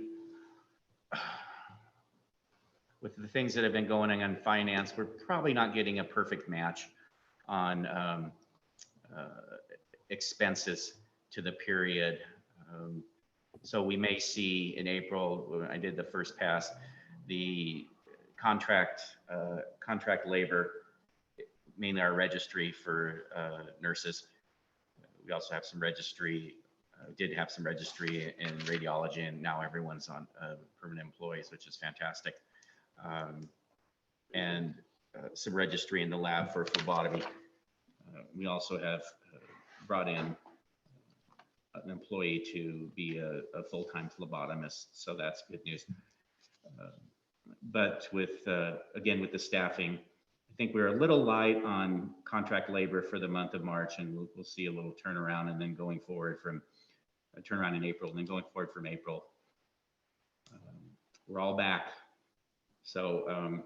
with the things that have been going on in finance, we're probably not getting a perfect match on expenses to the period. So we may see in April, when I did the first pass, the contract labor, mainly our registry for nurses. We also have some registry, did have some registry in radiology, and now everyone's on permanent employees, which is fantastic. And some registry in the lab for phlebotomy. We also have brought in an employee to be a full-time phlebotomist, so that's good news. But with, again, with the staffing, I think we're a little light on contract labor for the month of March, and we'll see a little turnaround, and then going forward from a turnaround in April, and then going forward from April, we're all back. So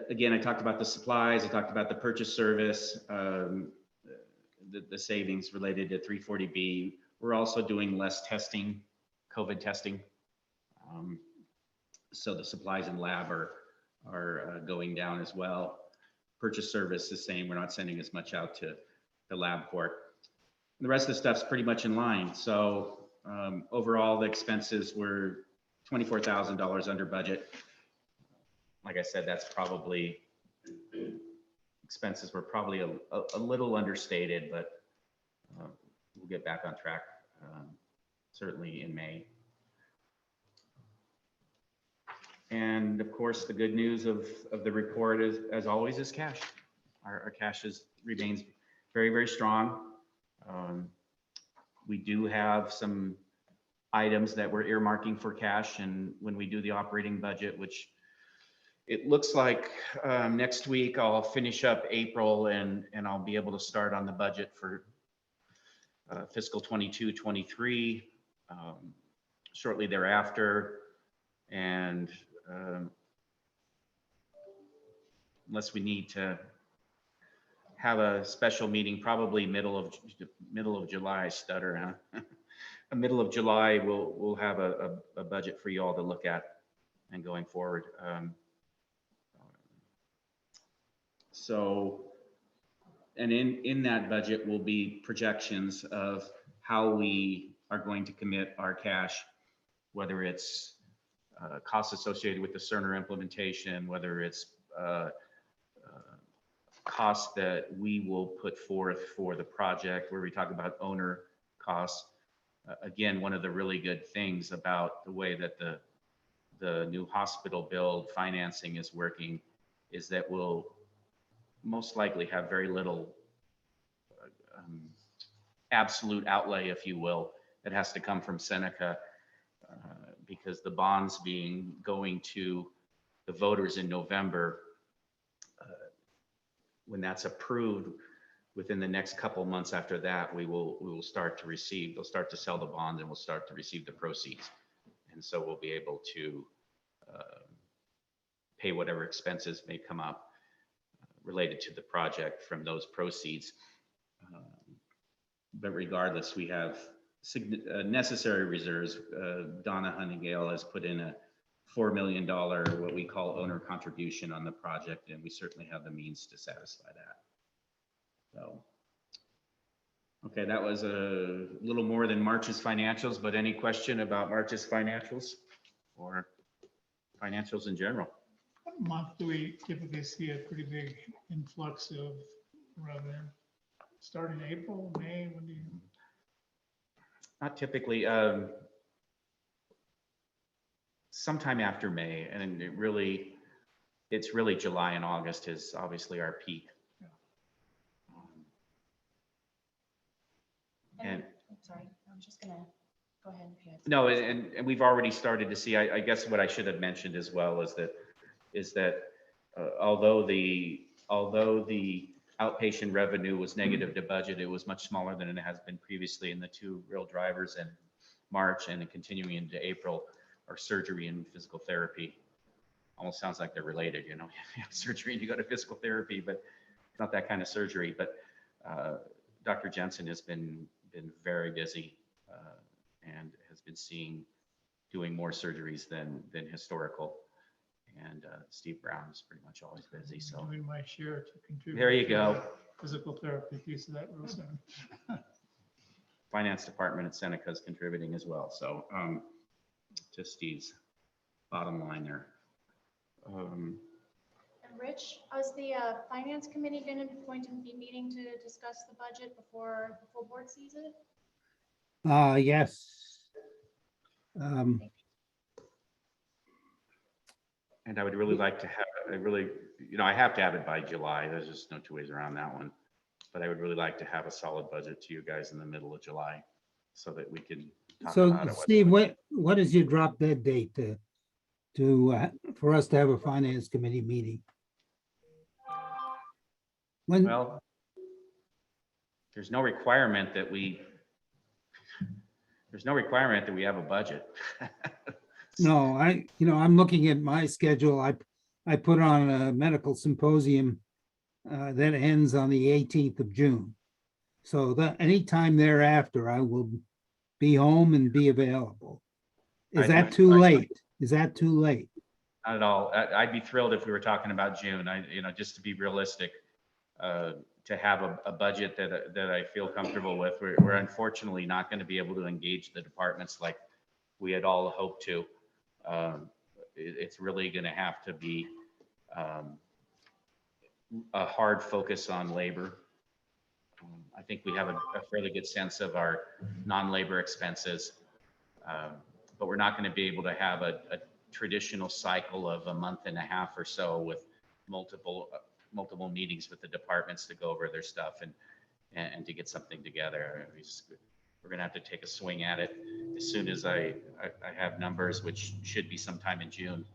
again, I talked about the supplies, I talked about the purchase service, the savings related to 340B. We're also doing less testing, COVID testing. So the supplies in lab are going down as well. Purchase service the same. We're not sending as much out to the LabCorp. The rest of the stuff's pretty much in line. So overall, the expenses were $24,000 under budget. Like I said, that's probably, expenses were probably a little understated, but we'll get back on track certainly in May. And of course, the good news of the report is, as always, is cash. Our cash remains very, very strong. We do have some items that we're earmarking for cash, and when we do the operating budget, which it looks like next week I'll finish up April and I'll be able to start on the budget for fiscal 22-23 shortly thereafter. And unless we need to have a special meeting, probably middle of July, stutter, huh? Middle of July, we'll have a budget for you all to look at and going forward. So, and in that budget will be projections of how we are going to commit our cash, whether it's costs associated with the Cerner implementation, whether it's costs that we will put forth for the project, where we talk about owner costs. Again, one of the really good things about the way that the new hospital build financing is working is that we'll most likely have very little absolute outlay, if you will, that has to come from Seneca, because the bonds going to the voters in November, when that's approved, within the next couple months after that, we will start to receive, they'll start to sell the bonds and we'll start to receive the proceeds. And so we'll be able to pay whatever expenses may come up related to the project from those proceeds. But regardless, we have necessary reserves. Donna Honeygale has put in a $4 million, what we call owner contribution on the project, and we certainly have the means to satisfy that. So, okay, that was a little more than March's financials, but any question about March's financials or financials in general? What month do we typically see a pretty big influx of revenue? Starting April, May, when do you? Not typically. Sometime after May, and it's really July and August is obviously our peak. Yeah. And I'm sorry, I'm just gonna go ahead if you had. no, and we've already started to see. I guess what I should have mentioned as well is that although the outpatient revenue was negative to budget. It was much smaller than it has been previously, and the two real drivers in March and continuing into April are surgery and physical therapy. Almost sounds like they're related, you know, you have surgery and you go to physical therapy, but it's not that kind of surgery. But Dr. Jensen has been very busy and has been doing more surgeries than historical. And Steve Brown is pretty much always busy, so. Doing my share to contribute. There you to go. the Physical therapy piece of that real soon. Finance department at Seneca is contributing as well, so just Steve's bottom line there. And Rich, is the finance committee going to be meeting to discuss the budget before the full board sees it? Yes. And I would really like to have, I have to have it by July. There's just no two ways around that one. But I would really like to have a solid budget to you guys in the middle of July so that we can talk So about it. Steve, what is your drop dead date for us to have a finance committee meeting? When, Well, there's no requirement that we have a budget. no, I'm looking at my schedule. I put on a medical symposium that ends on the 18th of June. So that anytime thereafter, I will be home and be available. Is that too late? Is that too late? Not at all. I'd be thrilled if we were talking about June. Just to be realistic, to have a budget that I feel comfortable with. We're unfortunately not going to be able to engage the departments like we had all hoped to. It's really going to have to be a hard focus on labor. I think we have a fairly good sense of our non-labor expenses, but we're not going to be able to have a traditional cycle of a month and a half or so with multiple meetings with the departments to go over their stuff and to get something together. We're going to have to take a swing at it as soon as I have numbers, which should be sometime in June.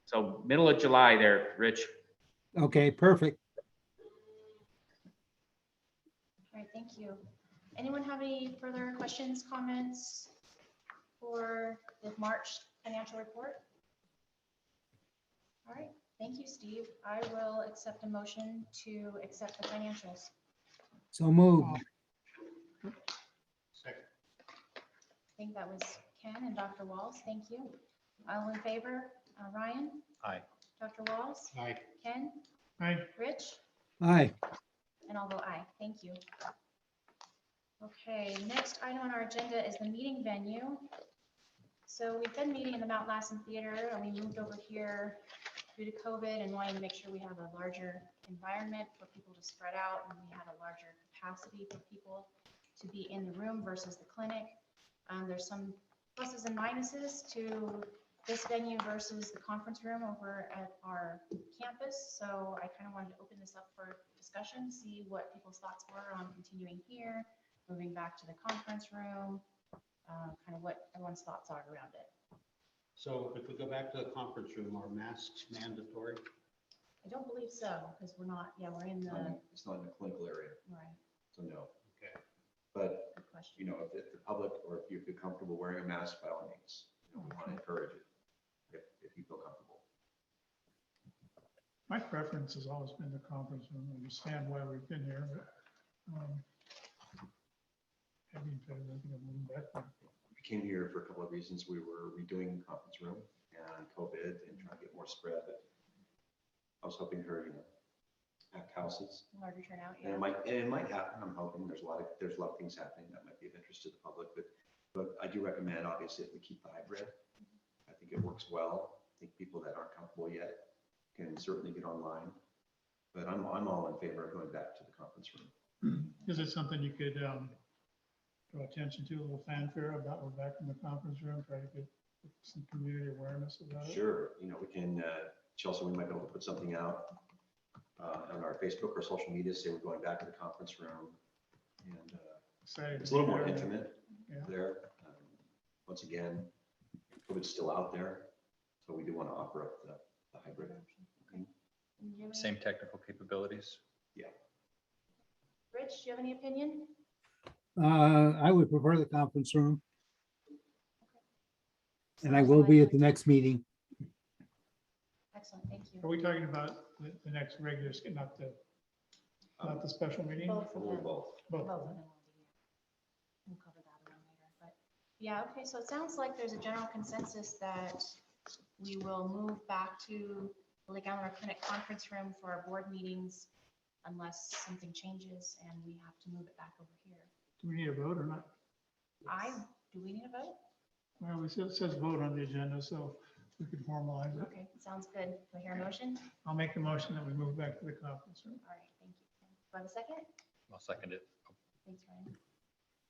So middle of July there, Rich. Okay, perfect. All right, thank you. Anyone have any further questions, comments for the March financial report? All right, thank you, Steve. I will accept a motion to accept the financials. So moved. Second. I think that was Ken and Dr. Walls. Thank you. All in favor? Ryan? Aye. Dr. Walls? Aye. Ken? Aye. Rich? Aye. And I'll vote aye. Thank you. Okay, next item on our agenda is the meeting venue. So we've been meeting in the Mount Lassen Theater and we moved over here due to COVID and wanting to make sure we have a larger environment for people to spread out and we had a larger capacity for people to be in the room versus the clinic. There's some pluses and minuses to this venue versus the conference room over at our campus. So I kind of wanted to open this up for discussion, see what people's thoughts were on continuing here, moving back to the conference room, kind of what everyone's thoughts are around it. So if we go back to the conference room, are masks mandatory? I don't believe so, because we're not, we're in the, It's not in the clinical area, right, so no. Okay. But, good question. if the public, or if you feel comfortable wearing a mask, by all means, we want to encourage it, if you feel comfortable. My preference has always been the conference room. I understand why we've been here, but having to, I think I'm moving back there. We came here for a couple of reasons. We were redoing the conference room and COVID and trying to get more spread. But I was hoping for, packed houses. Larger turnout, And it might happen. I'm hoping there's a lot of things happening that might be of interest to the public, but I do recommend, obviously, if we keep the hybrid. I think it works well. I think people that aren't comfortable yet can certainly get online, but I'm all in favor of going back to the conference room. Is it something you could draw attention to, a little fanfare about we're back in the conference room, try to get some community awareness about it? Sure, we can, Chelsea, we might be able to put something out on our Facebook or social media, say we're going back to the conference room. And Excited it's to a little be more there. intimate Yeah. there. Once again, COVID's still out there, so we do want to offer up the hybrid option. Do you have any- Same technical capabilities. Rich, do you have any opinion? I would prefer the conference room. And I will be at the next meeting. Excellent, thank you. Are we talking about the next regular, not the special meeting? Both of them. Both. Both of them will be here. We'll cover that around later, but, yeah, okay, so it sounds like there's a general consensus that we will move back to the Lake Elmer Clinic Conference Room for our board meetings unless something changes and we have to move it back over here. Do we need a vote or not? Do we need a vote? Well, it says vote on the agenda, so we could formalize it. Okay, sounds good. Do I hear a motion? I'll make the motion that we move back to the conference room. All right, thank you. Do I have a second? I'll second it. Thanks, Ryan.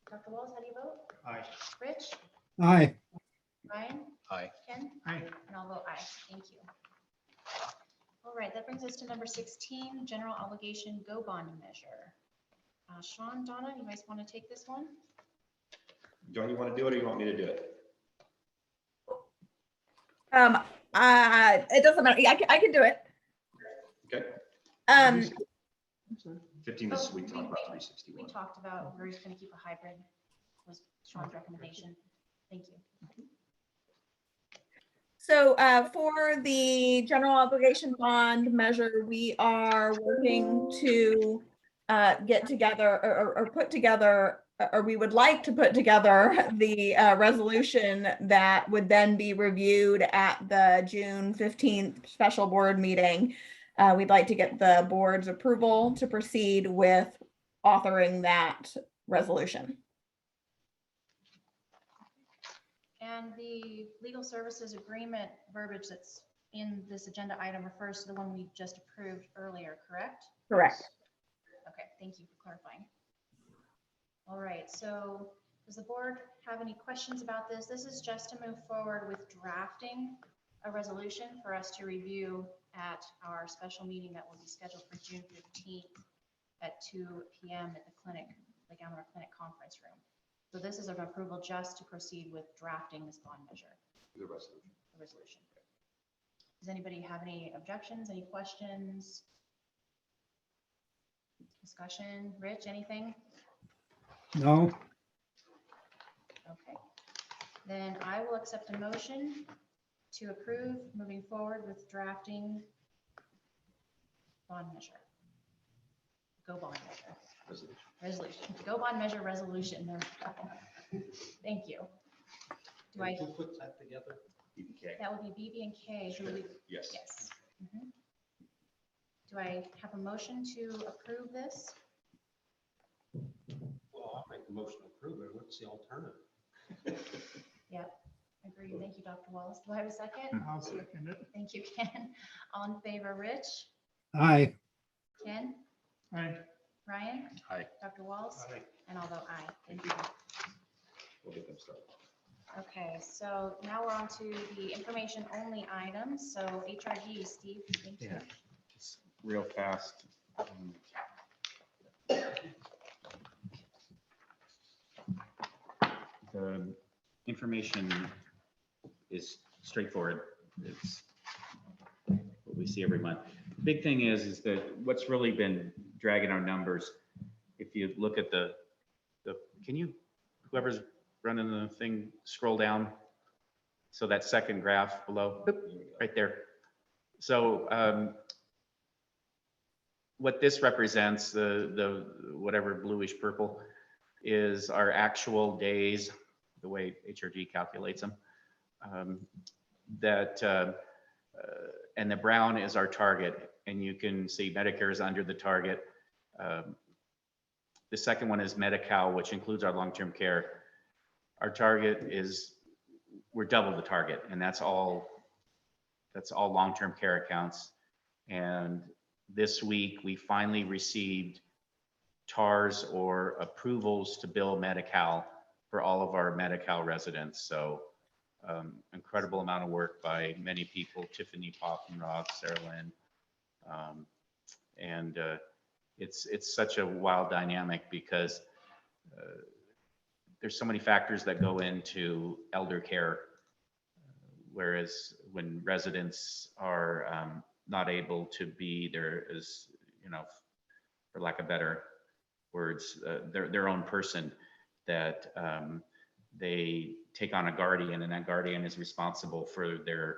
Dr. Walls, how do you vote? Aye. Rich? Aye. Ryan? Aye. Ken? Aye. And I'll vote aye. Thank you. All right, that brings us to number 16, general obligation go bond measure. Sean, Donna, you guys want to take this one? John, you want to do it or you want me to do it? It doesn't matter. I can do it. Okay, Um, 15 this Oh, week, talk about we 361. talked about, we're just going to keep a hybrid, was Sean's recommendation. Thank you. So for the general obligation bond measure, we are working to get together or put together, or we would like to put together the resolution that would then be reviewed at the June 15th special board meeting. We'd like to get the board's approval to proceed with authoring that resolution. And the legal services agreement verbiage that's in this agenda item refers to the one we just approved earlier, correct? Correct. Okay, thank you for clarifying. All right, so does the board have any questions about this? This is just to move forward with drafting a resolution for us to review at our special meeting that will be scheduled for June 15th at 2 p.m. at the clinic, Lake Elmer Clinic Conference Room. So this is an approval just to proceed with drafting this bond measure, The resolution. the resolution. Does anybody have any objections, any questions? Discussion? Rich, anything? No, Okay. Then I will accept a motion to approve moving forward with drafting bond measure. Go bond measure. Resolution. Go bond measure resolution. There we go. Thank you. Do I, Who puts that together? BBK. that would be BB and K. Who we- Yes. Yes. Mhm. Do I have a motion to approve this? Well, I'll make the motion to approve it. What's the alternative? Yep. Agree. Thank you, Dr. Wallace. Do I have a second? I'll second it. Thank you, Ken. All in favor, Rich? aye. Ken? Aye. Ryan? Aye. Dr. Walls? Aye. And I'll vote aye. Thank you. We'll get them started. Okay, so now we're on to the information only items. So HRG, Steve, thank you. Yeah. Just real fast. The information is straightforward. It's what we see every month. Big thing is that what's really been dragging our numbers, if you look at can you, whoever's running the thing, scroll down? So that second graph below, boop, right there. So what this represents, the whatever bluish purple, is our actual days, the way HRG calculates them. And the brown is our target, and you can see Medicare is under the target. The second one is Medi-Cal, which includes our long-term care. Our target is, we're double the target, and that's all long-term care accounts. And this week, we finally received TARs or approvals to bill Medi-Cal for all of our Medi-Cal residents. So incredible amount of work by many people, Tiffany Poffenroth, Sarah Lynn. It's such a wild dynamic because there's so many factors that go into elder care. Whereas when residents are not able to be there as, you know, for lack of better words, their own person, that they take on a guardian, and that guardian is responsible for their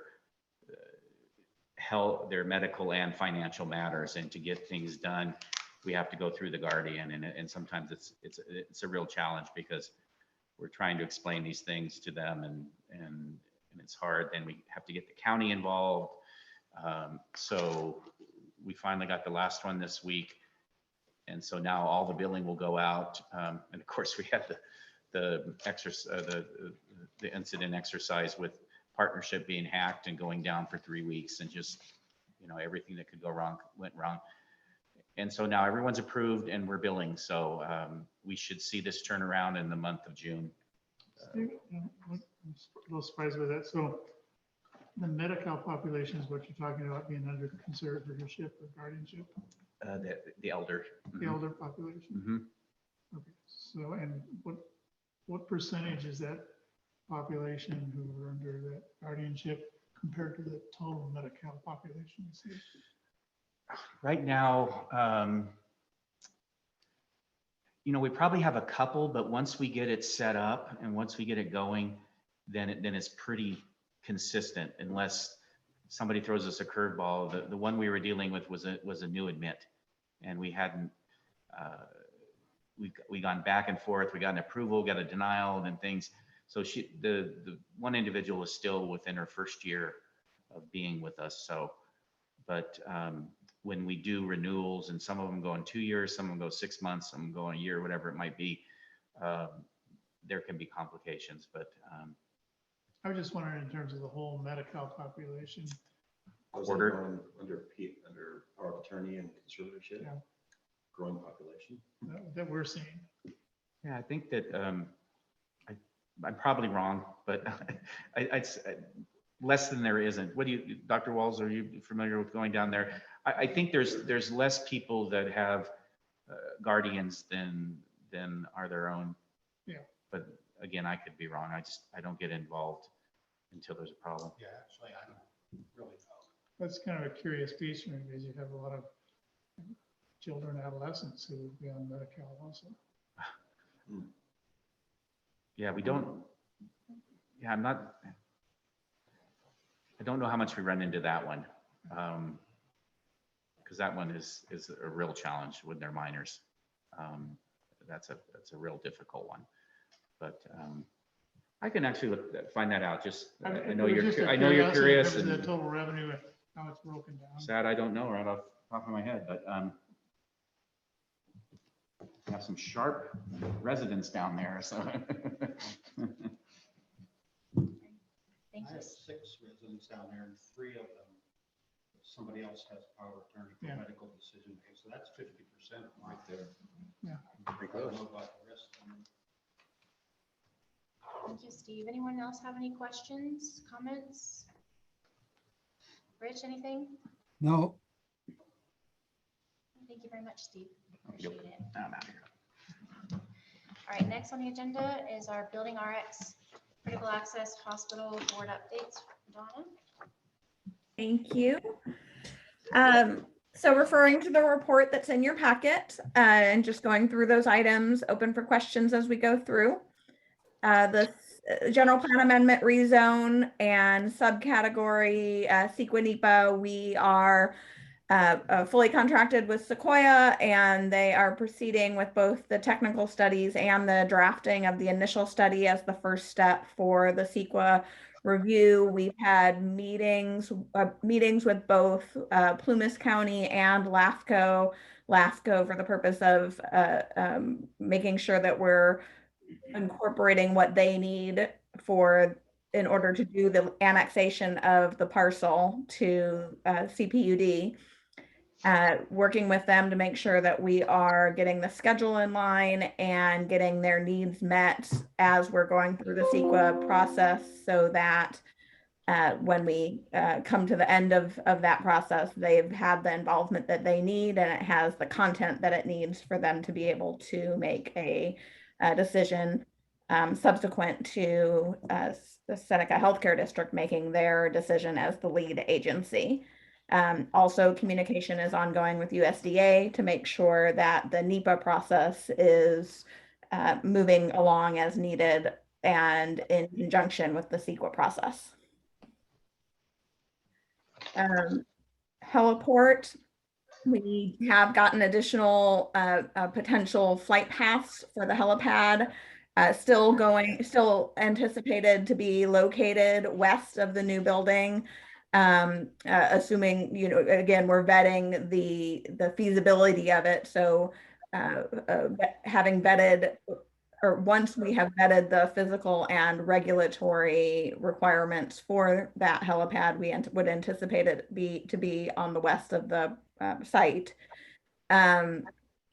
health, their medical and financial matters. And to get things done, we have to go through the guardian, and sometimes it's a real challenge, because we're trying to explain these things to them, and it's hard. Then we have to get the county involved. So we finally got the last one this week. And so now all the billing will go out. And of course we have the incident exercise with partnership being hacked and going down for 3 weeks, and just, you know, everything that could go wrong went wrong. And so now everyone's approved and we're billing. So we should see this turn around in the month of June. Steve, I'm a little surprised with that. So the Medi-Cal population is what you're talking about being under conservatorship or guardianship, The elder. the elder population? Mhm. Okay, so, and what percentage is that population who are under that guardianship compared to the total Medi-Cal population? You see? Right now, you know, we probably have a couple, but once we get it set up and once we get it going, then it's pretty consistent, unless somebody throws us a curveball. The one we were dealing with was a new admit, and we hadn't, we gone back and forth. We got an approval, got a denial, and things. So the one individual is still within her first year of being with us. So, but when we do renewals, and some of them go in 2 years, some of them go 6 months, some go in a year, whatever it might be, there can be complications. But I was just wondering, in terms of the whole Medi-Cal population. Order. Under power of attorney and conservatorship, Yeah. growing population. That we're seeing. yeah, I think that I'm probably wrong, but I'd less than there isn't. What do you, Dr. Walls, are you familiar with going down there? I think there's less people that have guardians than are their own. Yeah. But again, I could be wrong. I don't get involved until there's a problem. Yeah, actually, I don't really know. That's kind of a curious piece for me, because you have a lot of children, adolescents who would be on Medi-Cal also. Yeah, we don't. Yeah, I don't know how much we run into that one. Because that one is a real challenge when they're minors. That's a real difficult one. But I can actually find that out. Just I know you're curious. And the And total revenue and how it's broken down. sad, I don't know right off the top of my head, but we have some sharp residents down there. So Thank I you. have 6 residents down there, and 3 of them, somebody else has power of attorney for Yeah. medical decision making. So that's 50% right there. Yeah. Pretty close. I don't know about the rest of them. Thank you, Steve. Anyone else have any questions, comments? Rich, anything? No, Thank you very much, Steve. Okey doke. Appreciate it. I'm out of here. All right, next on the agenda is our Building RX Critical Access Hospital Board updates. Donna? Thank you. So referring to the report that's in your packet and just going through those items, open for questions as we go through. The general plan amendment rezone and subcategory CEQA NEPA, we are fully contracted with Sequoia, and they are proceeding with both the technical studies and the drafting of the initial study as the first step for the CEQA review. We've had meetings with both Plumas County and LAFCO for the purpose of making sure that we're incorporating what they need in order to do the annexation of the parcel to CPUD. Working with them to make sure that we are getting the schedule in line and getting their needs met as we're going through the CEQA process, so that when we come to the end of that process, they've had the involvement that they need, and it has the content that it needs for them to be able to make a decision subsequent to the Seneca Healthcare District making their decision as the lead agency. Also, communication is ongoing with USDA to make sure that the NEPA process is moving along as needed and in conjunction with the CEQA process. Heliport, we have gotten additional potential flight paths for the helipad. Still anticipated to be located west of the new building. Assuming, again, we're vetting the feasibility of it. So having vetted, or once we have vetted the physical and regulatory requirements for that helipad, we would anticipate it to be on the west of the site.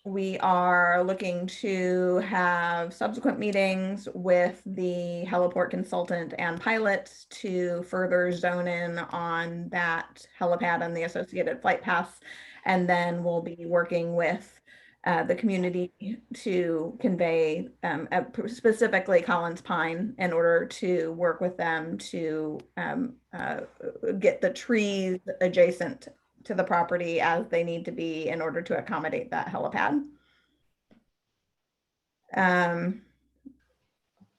We are looking to have subsequent meetings with the heliport consultant and pilots to further zone in on that helipad and the associated flight paths. And then we'll be working with the community to convey specifically Collins Pine in order to work with them to get the trees adjacent to the property as they need to be in order to accommodate that helipad.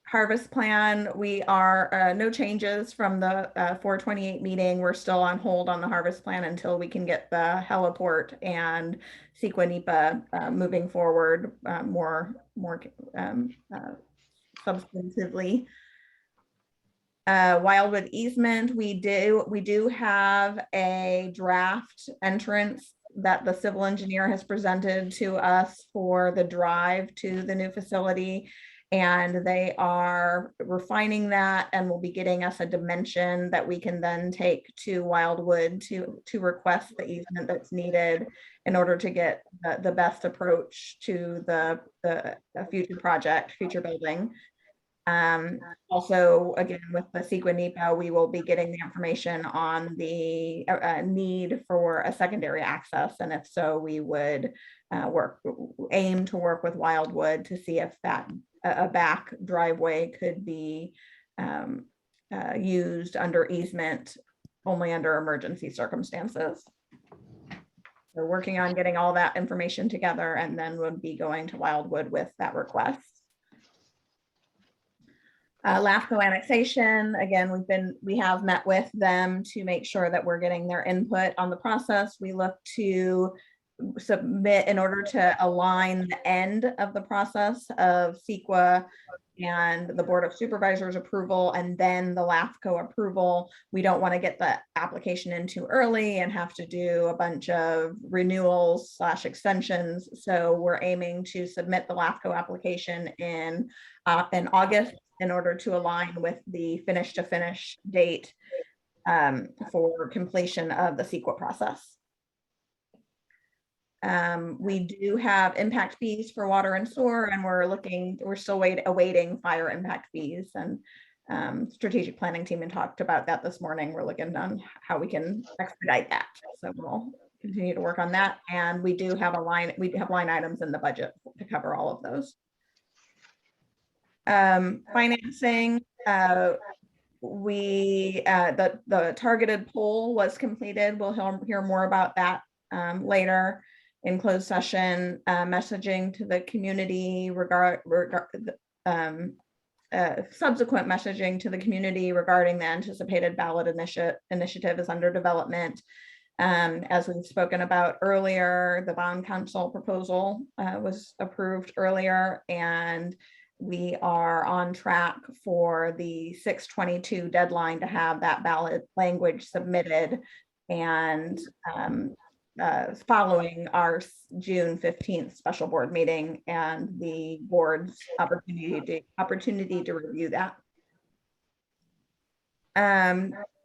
Harvest plan, we are no changes from the 428 meeting. We're still on hold on the harvest plan until we can get the heliport and CEQA NEPA moving forward more substantively. Wildwood easement, we do have a draft entrance that the civil engineer has presented to us for the drive to the new facility, and they are refining that and will be getting us a dimension that we can then take to Wildwood to request the easement that's needed in order to get the best approach to the future project, future building. Also, again, with the CEQA NEPA, we will be getting the information on the need for a secondary access. And if so, we would aim to work with Wildwood to see if that a back driveway could be used under easement only under emergency circumstances. So working on getting all that information together, and then we'll be going to Wildwood with that request. LAFCO annexation, again, we have met with them to make sure that we're getting their input on the process. We look to submit in order to align the end of the process of CEQA and the Board of Supervisors approval and then the LAFCO approval. We don't want to get the application in too early and have to do a bunch of renewals / extensions. So we're aiming to submit the LAFCO application in August in order to align with the finish to finish date for completion of the CEQA process. We do have impact fees for water and sewer, and we're still awaiting fire impact fees, and strategic planning team and talked about that this morning. We're looking on how we can expedite that. So we'll continue to work on that. And we do have line items in the budget to cover all of those. Financing, the targeted poll was completed. We'll hear more about that later in closed session. Messaging to the community subsequent messaging to the community regarding the anticipated ballot initiative is under development. As we've spoken about earlier, the bond council proposal was approved earlier, and we are on track for the 6/22 deadline to have that ballot language submitted, and following our June 15th special board meeting and the board's opportunity to review that.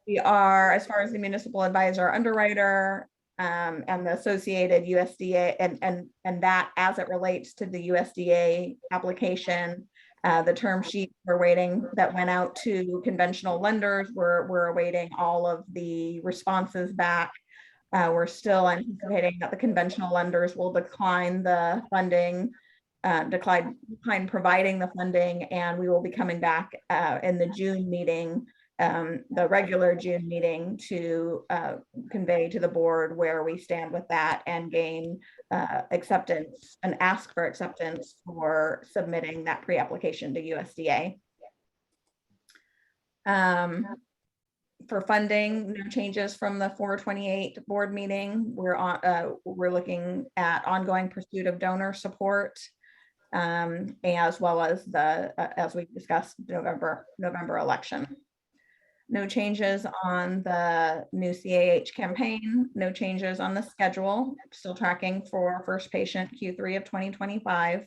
We are, as far as the municipal advisor underwriter and the associated USDA and that as it relates to the USDA application, the term sheet we're waiting that went out to conventional lenders. We're awaiting all of the responses back. We're still anticipating that the conventional lenders will decline the funding, decline providing the funding, and we will be coming back in the June meeting the regular June meeting to convey to the board where we stand with that and gain acceptance and ask for acceptance for submitting that pre-application to USDA. For funding, no changes from the 4/28 board meeting. We're looking at ongoing pursuit of donor support, as well as as we discussed, November election. No changes on the new CAH campaign, no changes on the schedule, still tracking for first patient Q3 of 2025.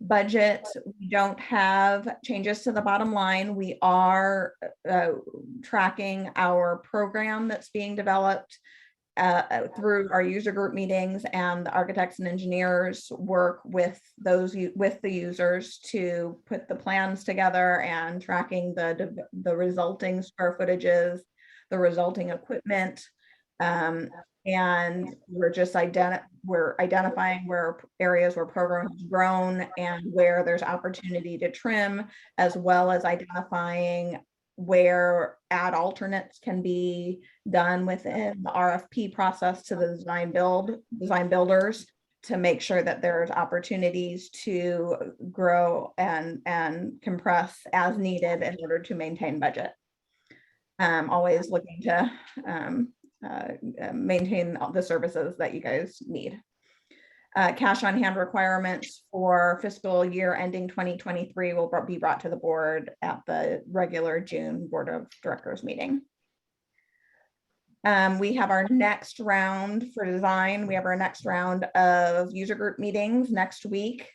Budget, we don't have changes to the bottom line. We are tracking our program that's being developed through our user group meetings, and the architects and engineers work with the users to put the plans together and tracking the resulting square footages, the resulting equipment. And we're just identifying where areas where programs have grown and where there's opportunity to trim, as well as identifying where add alternates can be done within the RFP process to the design builders to make sure that there's opportunities to grow and compress as needed in order to maintain budget. Always looking to maintain the services that you guys need. Cash on hand requirements for fiscal year ending 2023 will be brought to the board at the regular June Board of Directors meeting. We have our next round for design. We have our next round of user group meetings next week,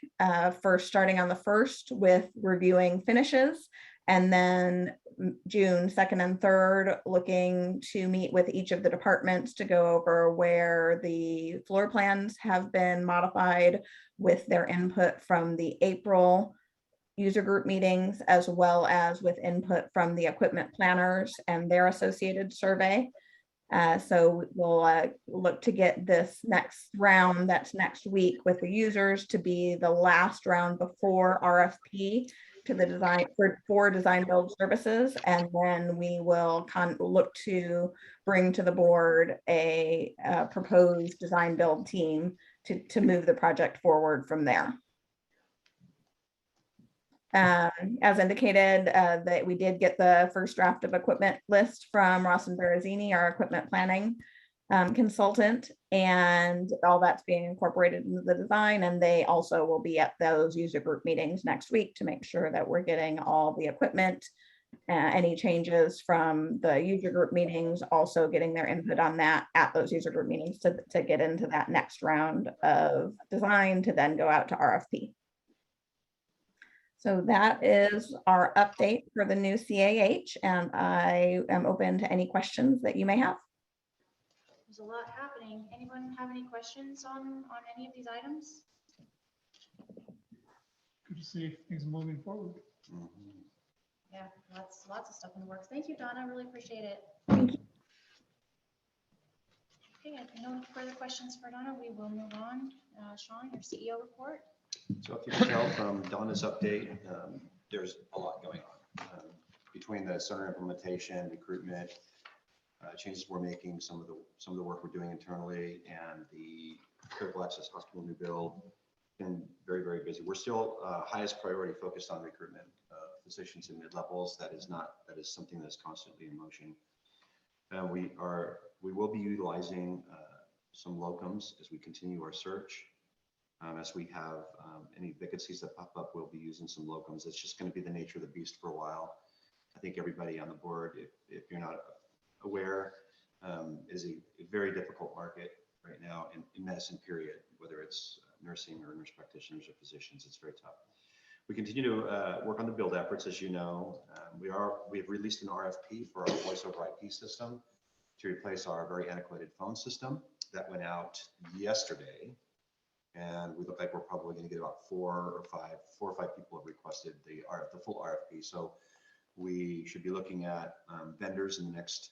first starting on the 1st with reviewing finishes, and then June 2nd and 3rd, looking to meet with each of the departments to go over where the floor plans have been modified with their input from the April user group meetings, as well as with input from the equipment planners and their associated survey. So we'll look to get this next round, that's next week, with the users to be the last round before RFP to the design for design build services. And then we will look to bring to the board a proposed design build team to move the project forward from there. As indicated, that we did get the first draft of equipment list from Ross and Berrezzini, our equipment planning consultant, and all that's being incorporated into the design. And they also will be at those user group meetings next week to make sure that we're getting all the equipment, any changes from the user group meetings, also getting their input on that at those user group meetings to get into that next round of design to then go out to RFP. So that is our update for the new CAH, and I am open to any questions that you may have. There's a lot happening. Anyone have any questions on any of these items? Good to see things moving forward. Yeah, lots of stuff in the works. Thank you, Donna. Really appreciate it. Thank you. Okay, if no further questions for Donna, we will move on. Sean, your CEO report. So if you can tell from Donna's update, there's a lot going on between the center implementation, recruitment, changes we're making, some of the work we're doing internally, and the critical access hospital new build. Been very, very busy. We're still highest priority focused on recruitment of physicians in mid-levels. That is something that's constantly in motion. We will be utilizing some locums as we continue our search. As we have any vacancies that pop up, we'll be using some locums. It's just going to be the nature of the beast for a while. I think everybody on the board, if you're not aware, is a very difficult market right now in medicine, period, whether it's nursing or nurse practitioners or physicians. It's very tough. We continue to work on the build efforts. As you know, we have released an RFP for our voice over IP system to replace our very antiquated phone system. That went out yesterday, and we look like we're probably going to get about four or five people have requested the full RFP. So we should be looking at vendors in the next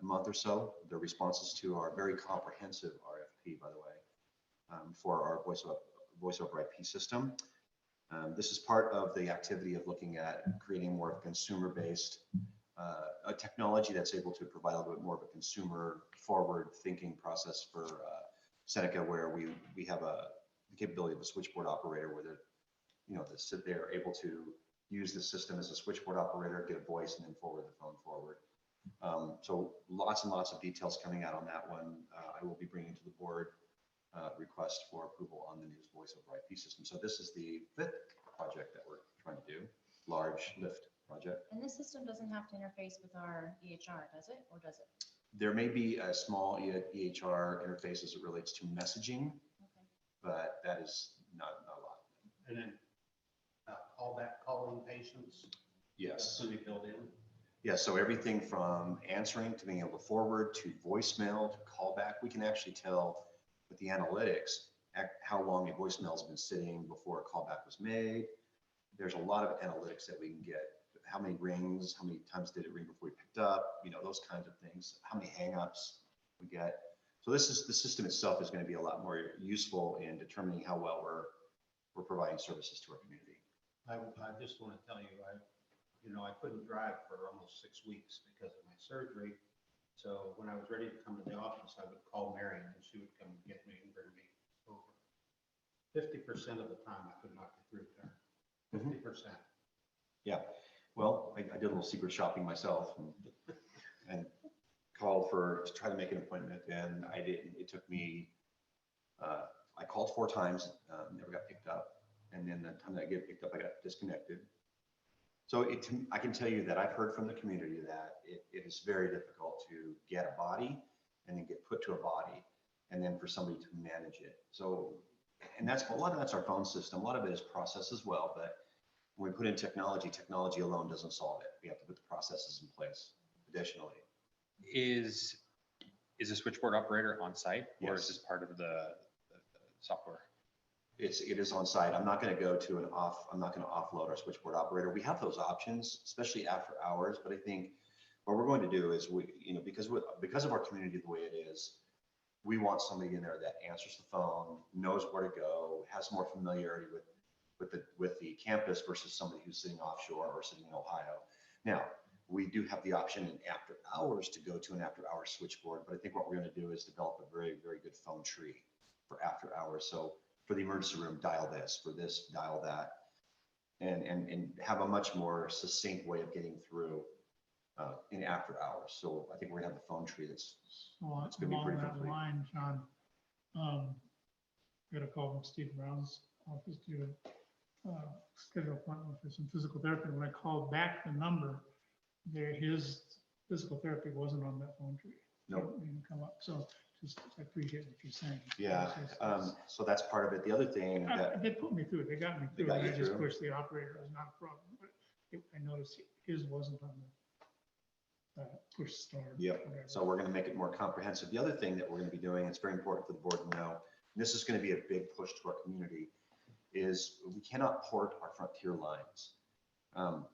month or so. Their responses to our very comprehensive RFP, by the way, for our voice over IP system. This is part of the activity of looking at creating more consumer-based a technology that's able to provide a little bit more of a consumer forward thinking process for Seneca, where we have the capability of a switchboard operator where they're able to use the system as a switchboard operator, get a voice, and then forward the phone forward. So lots and lots of details coming out on that one. I will be bringing to the board request for approval on the news voice over IP system. So this is the fifth project that we're trying to do, large lift project. And this system doesn't have to interface with our EHR, does it, or does it? There may be a small EHR interface as it relates to messaging, Okay. but that is not a lot. And then callback calling patients. Yes. That's going to be built in. Yeah, so everything from answering to being able to forward to voicemail to callback, we can actually tell with the analytics how long a voicemail has been sitting before a callback was made. There's a lot of analytics that we can get. How many rings, how many times did it ring before we picked up, those kinds of things, how many hangups we get. So the system itself is going to be a lot more useful in determining how well we're providing services to our community. I just want to tell you, I couldn't drive for almost 6 weeks because of my surgery. So when I was ready to come to the office, I would call Marion and she would come and get me and bring me over. 50% of the time I could not get through to her. 50%. Yeah, well, I did a little secret shopping myself and called to try to make an appointment, and I didn't. It took me, I called 4 times, never got picked up. And then the time that I get picked up, I got disconnected. So I can tell you that I've heard from the community that it is very difficult to get a body and then get put to a body and then for somebody to manage it. So, and a lot of that's our phone system. A lot of it is process as well, but when we put in technology alone doesn't solve it. We have to put the processes in place additionally. Is a switchboard operator on site, or is Yes. this part of the software? It is on site. I'm not going to go to I'm not going to offload our switchboard operator. We have those options, especially after hours. But I think what we're going to do is because of our community the way it is, we want somebody in there that answers the phone, knows where to go, has more familiarity with the campus versus somebody who's sitting offshore or sitting in Ohio. Now, we do have the option in after hours to go to an after hours switchboard, but I think what we're going to do is develop a very, very good phone tree for after hours. So for the emergency room, dial this, for this, dial that, and have a much more succinct way of getting through in after hours. So I think we're gonna have a phone tree that's Along gonna be pretty that complete. line, John, got a call from Steve Brown's office to schedule an appointment for some physical therapy. When I called back the number, his physical therapy wasn't on that phone tree. Nope. It didn't come up. So just I appreciate what you're saying. Yeah, so that's part of it. The other thing that, They put me through it. They got me They through it. got you I just through? pushed the operator. It was not a problem. But I noticed his wasn't on the push start. yep, whatever. so we're gonna make it more comprehensive. The other thing that we're gonna be doing, it's very important for the board to know, and this is gonna be a big push to our community, is we cannot port our Frontier lines.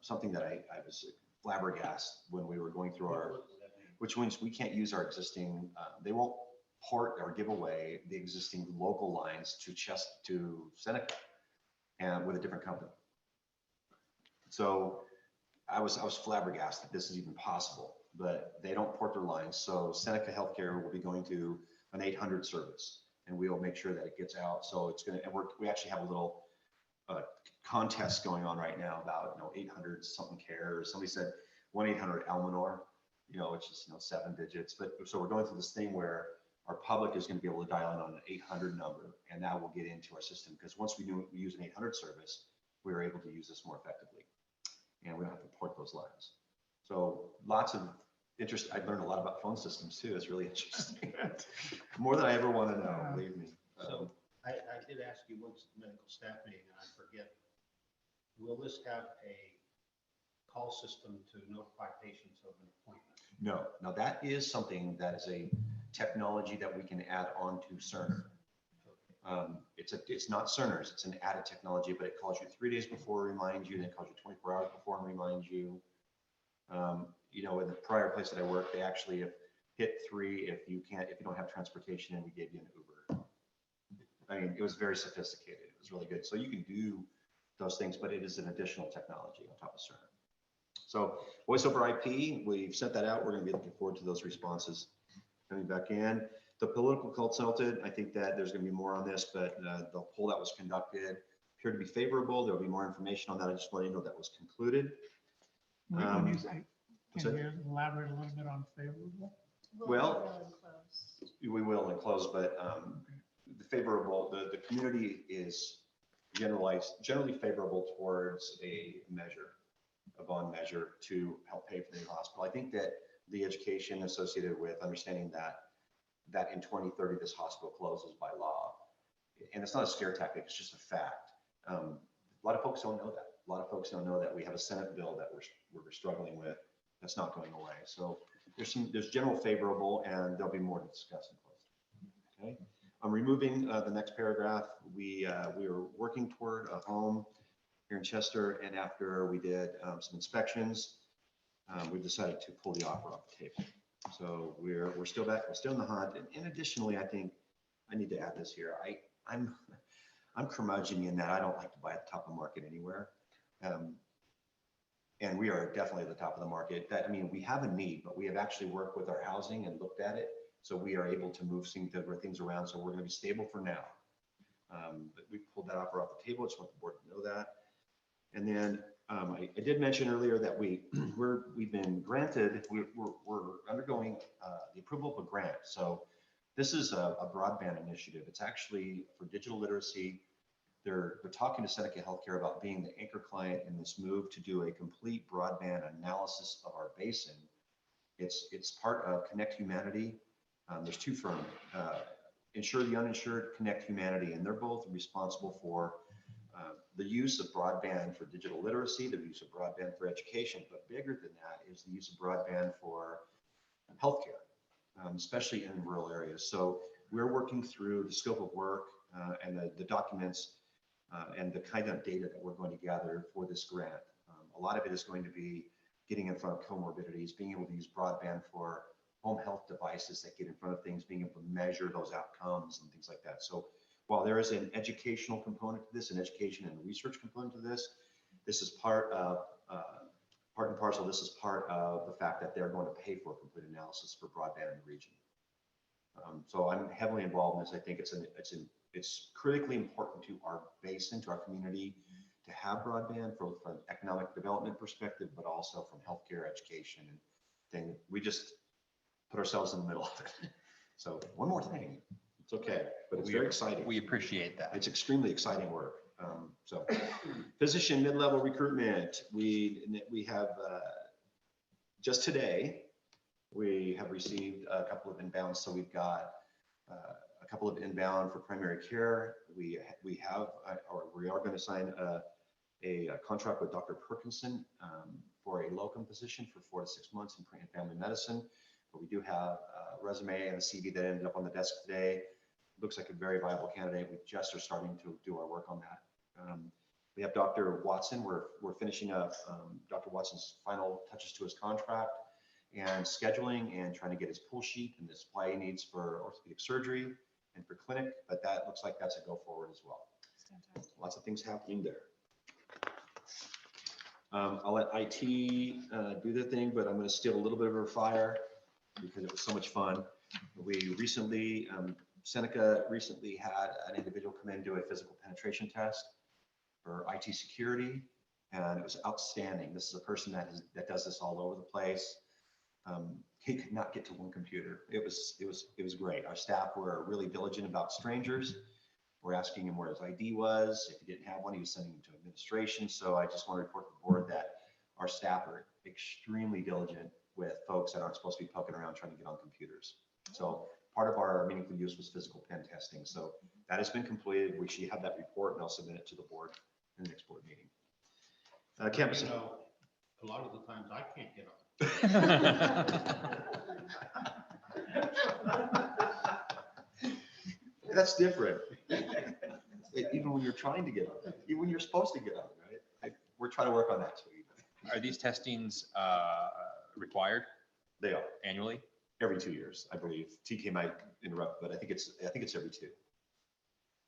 Something that I was flabbergasted when we were going through which means we can't use our existing, they won't port or give away the existing local lines to Seneca and with a different company. So I was flabbergasted this is even possible, but they don't port their lines. So Seneca Healthcare will be going to an 800 service, and we'll make sure that it gets out. So it's gonna, and we actually have a little contest going on right now about 800 something care. Or somebody said 1-800-Elmanor, which is 7 digits. But so we're going through this thing where our public is going to be able to dial in on an 800 number, and that will get into our system, because once we use an 800 service, we are able to use this more effectively, and we don't have to port those lines. So lots of interest. I've learned a lot about phone systems too. It's really interesting. More than I ever want to know, believe me. So I did ask you once at the medical staff meeting, and I forget, will this have a call system to notify patients of an appointment? No, that is something that is a technology that we can add on to Cerner. It's not Cerner's, it's an added technology, but it calls you 3 days before to remind you, then it calls you 24 hours before and reminds you. In the prior place that I worked, they actually have hit 3 if you don't have transportation, and we gave you an Uber. I mean, it was very sophisticated. It was really good. So you can do those things, but it is an additional technology on top of Cerner. So voice over IP, we've sent that out. We're going to be looking forward to those responses coming back in. The political consultant, I think that there's going to be more on this, but the poll that was conducted appeared to be favorable. There'll be more information on that. I just want you to know that was concluded. When you say, what's can that? you elaborate a little bit on favorable? Well, we will enclose, but the favorable, the community is generally favorable towards a bond measure to help pay for the new hospital. I think that the education associated with understanding that in 2030, this hospital closes by law. And it's not a scare tactic, it's just a fact. A lot of folks don't know that. A lot of folks don't know that we have a Senate bill that we're struggling with that's not going away. So there's general favorable, and there'll be more to discuss in close. Okay. I'm removing the next paragraph. We were working toward a home here in Chester, and after we did some inspections, we decided to pull the offer off the table. So we're still back. We're still in the hunt. And additionally, I think I need to add this here. I'm curmudgeon in that I don't like to buy at the top of the market anywhere. And we are definitely at the top of the market. That, I mean, we have a need, but we have actually worked with our housing and looked at it. So we are able to move things around. So we're going to be stable for now. But we pulled that offer off the table. I just want the board to know that. And then I did mention earlier that we've been granted, we're undergoing the approval of a grant. So this is a broadband initiative. It's actually for digital literacy. They're talking to Seneca Healthcare about being the anchor client in this move to do a complete broadband analysis of our basin. It's part of Connect Humanity. There's two firms, Insure the Uninsured, Connect Humanity, and they're both responsible for the use of broadband for digital literacy, the use of broadband for education, but bigger than that is the use of broadband for healthcare, especially in rural areas. So we're working through the scope of work and the documents and the kind of data that we're going to gather for this grant. A lot of it is going to be getting in front of comorbidities, being able to use broadband for home health devices that get in front of things, being able to measure those outcomes and things like that. So while there is an educational component to this, an education and research component to this, this is part of, part and parcel, this is part of the fact that they're going to pay for a complete analysis for broadband in the region. So I'm heavily involved in this. I think it's critically important to our basin, to our community, to have broadband from an economic development perspective, but also from healthcare, education, and thing. We just put ourselves in the middle of it. So one more thing. It's okay, but it's very exciting. We appreciate that. It's extremely exciting work. So physician mid-level recruitment, we have just today, we have received a couple of inbounds. So we've got a couple of inbound for primary care. We are going to sign a contract with Dr. Perkinson for a locum position for 4 to 6 months in family medicine. But we do have a resume and a CV that ended up on the desk today. Looks like a very viable candidate. We just are starting to do our work on that. We have Dr. Watson. We're finishing up Dr. Watson's final touches to his contract and scheduling and trying to get his pull sheet and the supply he needs for orthopedic surgery and for clinic. But that looks like that's a go forward as well. Lots of things happening there. I'll let IT do the thing, but I'm going to steal a little bit of her fire because it was so much fun. We recently, Seneca recently had an individual come in and do a physical penetration test for IT security, and it was outstanding. This is a person that does this all over the place. He could not get to one computer. It was great. Our staff were really diligent about strangers. We're asking him where his ID was. If he didn't have one, he was sending him to administration. So I just want to report to the board that our staff are extremely diligent with folks that aren't supposed to be poking around trying to get on computers. So part of our meaningful use was physical pen testing. So that has been completed. We should have that report, and I'll submit it to the board in the next board meeting. Campus. You know, a lot of the times I can't get on. That's different. Even when you're trying to get on, even when you're supposed to get on, right? We're trying to work on that too. Are these testings required? They are Annually? every 2 years, I believe. TK might interrupt, but I think it's every 2.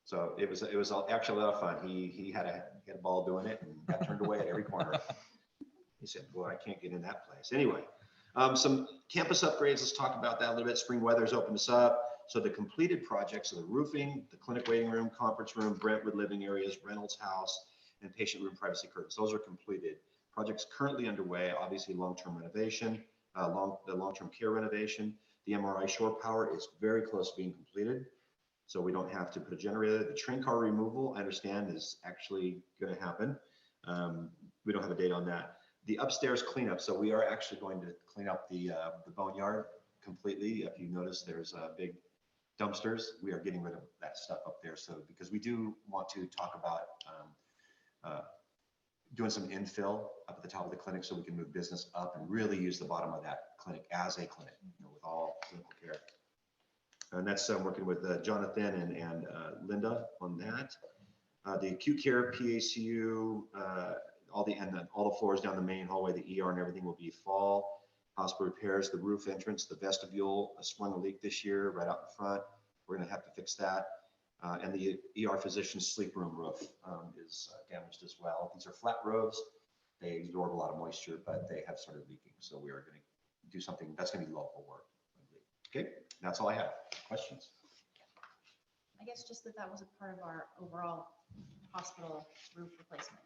So it was actually a lot of fun. He had a ball doing it and got turned away at every corner. He said, boy, I can't get in that place. Anyway, some campus upgrades. Let's talk about that a little bit. Spring weather's opened us up. So the completed projects are the roofing, the clinic waiting room, conference room, Brentwood living areas, Reynolds House, and patient room privacy curtains. Those are completed. Projects currently underway, obviously long-term renovation, the long-term care renovation. The MRI shore power is very close to being completed. So we don't have to put a generator. The train car removal, I understand, is actually going to happen. We don't have a date on that. The upstairs cleanup. So we are actually going to clean up the boneyard completely. If you notice, there's big dumpsters. We are getting rid of that stuff up there. So because we do want to talk about doing some infill up at the top of the clinic so we can move business up and really use the bottom of that clinic as a clinic, with all clinical care. And that's working with Jonathan and Linda on that. The acute care, PACU, all the floors down the main hallway, the ER and everything will be fall. Hospital repairs, the roof entrance, the vestibule sprung a leak this year right out in front. We're going to have to fix that. And the ER physician's sleep room roof is damaged as well. These are flat roofs. They absorb a lot of moisture, but they have started leaking. So we are going to do something that's going to be local work. Okay, that's all I have. Questions? I guess just that was a part of our overall hospital roof replacement.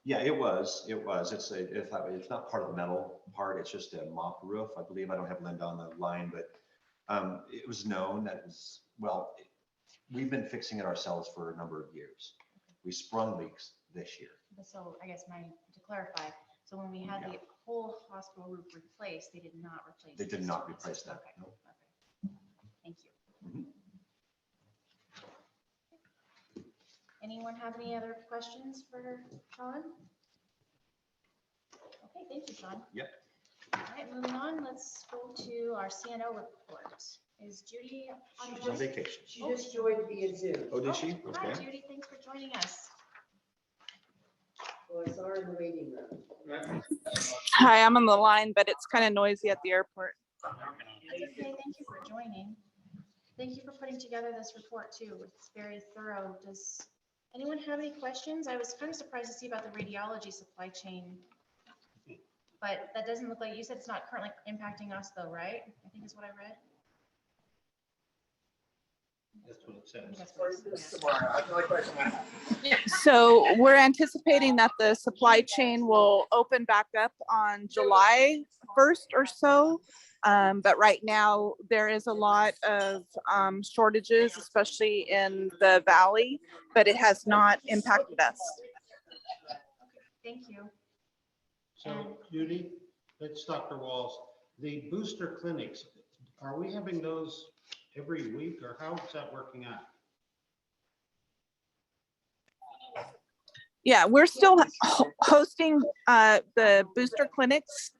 Yeah, it was. It's not part of the metal part. It's just a mop roof. I believe I don't have Linda on the line, but it was known that it was, well, we've been fixing it ourselves for a number of years. We sprung leaks this year. So I guess to clarify, so when we had the whole hospital roof replaced, they did not replace. They did these not two replace pieces. that. Okay. No. Okay. Thank you. Anyone have any other questions for Sean? Okay, thank you, Sean. Yep. All right, moving on, let's go to our CNO report. Is Judy on She's on the line? vacation. She just joined via Zoom. Oh, did she? Hi, Okay. Judy, thanks for joining us. Well, I saw her in the waiting room. Hi, I'm on the line, but it's kind of noisy at the airport. That's okay, thank you for joining. Thank you for putting together this report too. It's very thorough. Does anyone have any questions? I was kind of surprised to see about the radiology supply chain. But that doesn't look like, you said it's not currently impacting us though, right? I think is what I read. That's what it says. That's what it says. So we're anticipating that the supply chain will open back up on July 1st or so. But right now there is a lot of shortages, especially in the valley, but it has not impacted us. Thank you. So Judy, that's Dr. Walls. The booster clinics, are we having those every week or how is that working out? Yeah, we're still hosting the booster clinics,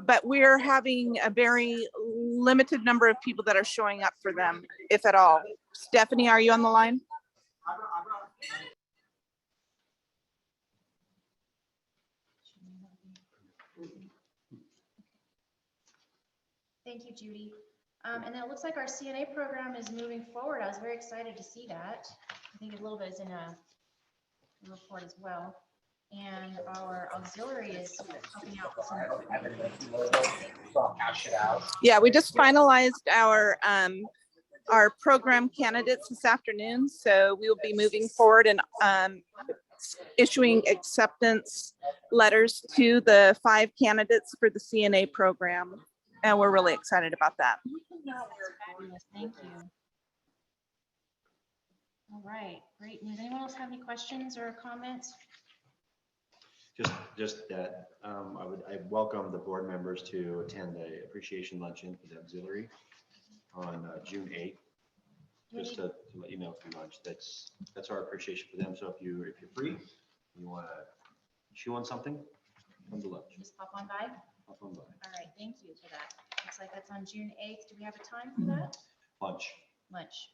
but we're having a very limited number of people that are showing up for them, if at all. Stephanie, are you on the line? Thank you, Judy. And it looks like our CNA program is moving forward. I was very excited to see that. I think a little bit is in a report as well. And our auxiliary is helping out with some. Yeah, we just finalized our program candidates this afternoon. So we will be moving forward and issuing acceptance letters to the 5 candidates for the CNA program. And we're really excited about that. Fabulous, thank you. All right, great news. Anyone else have any questions or comments? Just that I welcome the board members to attend the appreciation luncheon for the auxiliary on June 8th. Just to let you know for lunch, that's our appreciation for them. So if you're free, you want to chew on something, come to lunch. Just pop on by. Hop on by. All right, thank you for that. Looks like that's on June 8th. Do we have a time for that? Lunch. Lunch.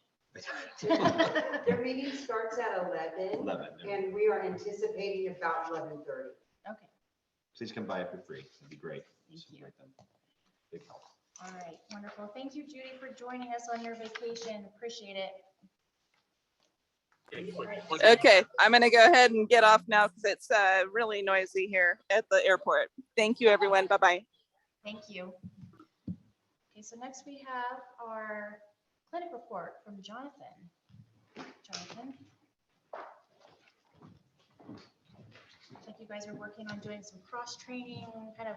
Their meeting starts at 11. 11. And we are anticipating about 11:30. Okay, Please come by if you're free. It'd be great. thank you. Support them. Big help. All right, wonderful. Thank you, Judy, for joining us on your vacation. Appreciate it. Okay, I'm gonna go ahead and get off now because it's really noisy here at the airport. Thank you, everyone. Bye-bye. Thank you. Okay, so next we have our clinic report from Jonathan. Jonathan. Looks like you guys are working on doing some cross-training kind of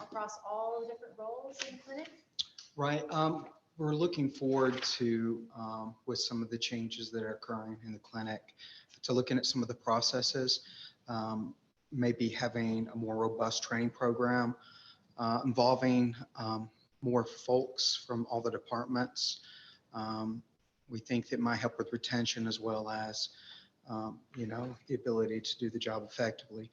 across all the different roles in the clinic. Right. We're looking forward to, with some of the changes that are occurring in the clinic, to looking at some of the processes, maybe having a more robust training program involving more folks from all the departments. We think that might help with retention as well as, the ability to do the job effectively.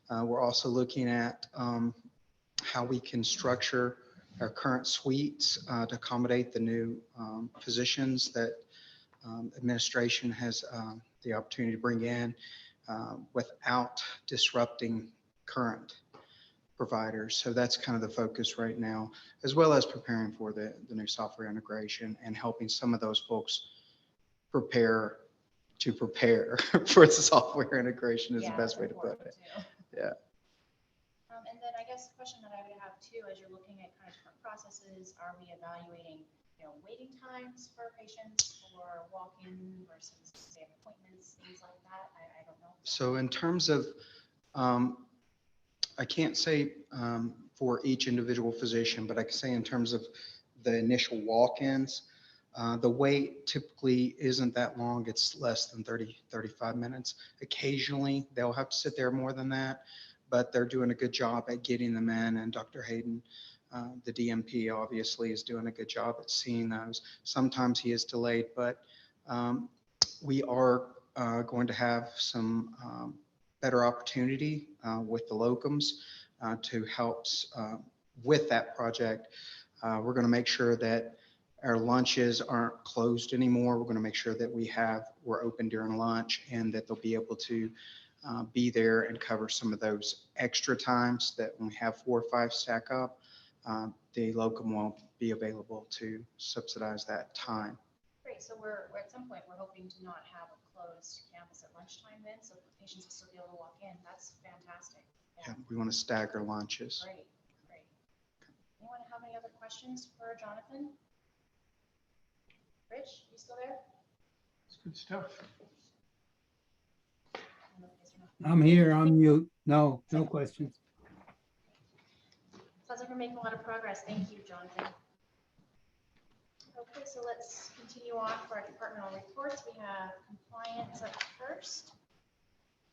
We're also looking at how we can structure our current suites to accommodate the new physicians that administration has the opportunity to bring in without disrupting current providers. So that's kind of the focus right now, as well as preparing for the new software integration and helping some of those folks prepare for the software integration is the best way to put it. Yeah. And then I guess the question that I would have too, as you're looking at kind of different processes, are we evaluating, waiting times for patients for walk-in versus say appointments, things like that? I don't know. So in terms of, I can't say for each individual physician, but I can say in terms of the initial walk-ins, the wait typically isn't that long. It's less than 30, 35 minutes. Occasionally, they'll have to sit there more than that, but they're doing a good job at getting them in. And Dr. Hayden, the DMP, obviously is doing a good job at seeing those. Sometimes he is delayed, but we are going to have some better opportunity with the locums to help with that project. We're going to make sure that our lunches aren't closed anymore. We're going to make sure that we're open during lunch and that they'll be able to be there and cover some of those extra times that when we have 4 or 5 stack up, the locum won't be available to subsidize that time. Great. So we're at some point, we're hoping to not have a closed campus at lunchtime then, so patients will still be able to walk in. That's fantastic. Yeah, we want to stagger lunches. Great, great. Anyone have any other questions for Jonathan? Rich, you still there? It's good stuff. I'm here, I'm mute. No questions. Sounds like we're making a lot of progress. Thank you, Jonathan. Okay, so let's continue on for our departmental reports. We have compliance up first.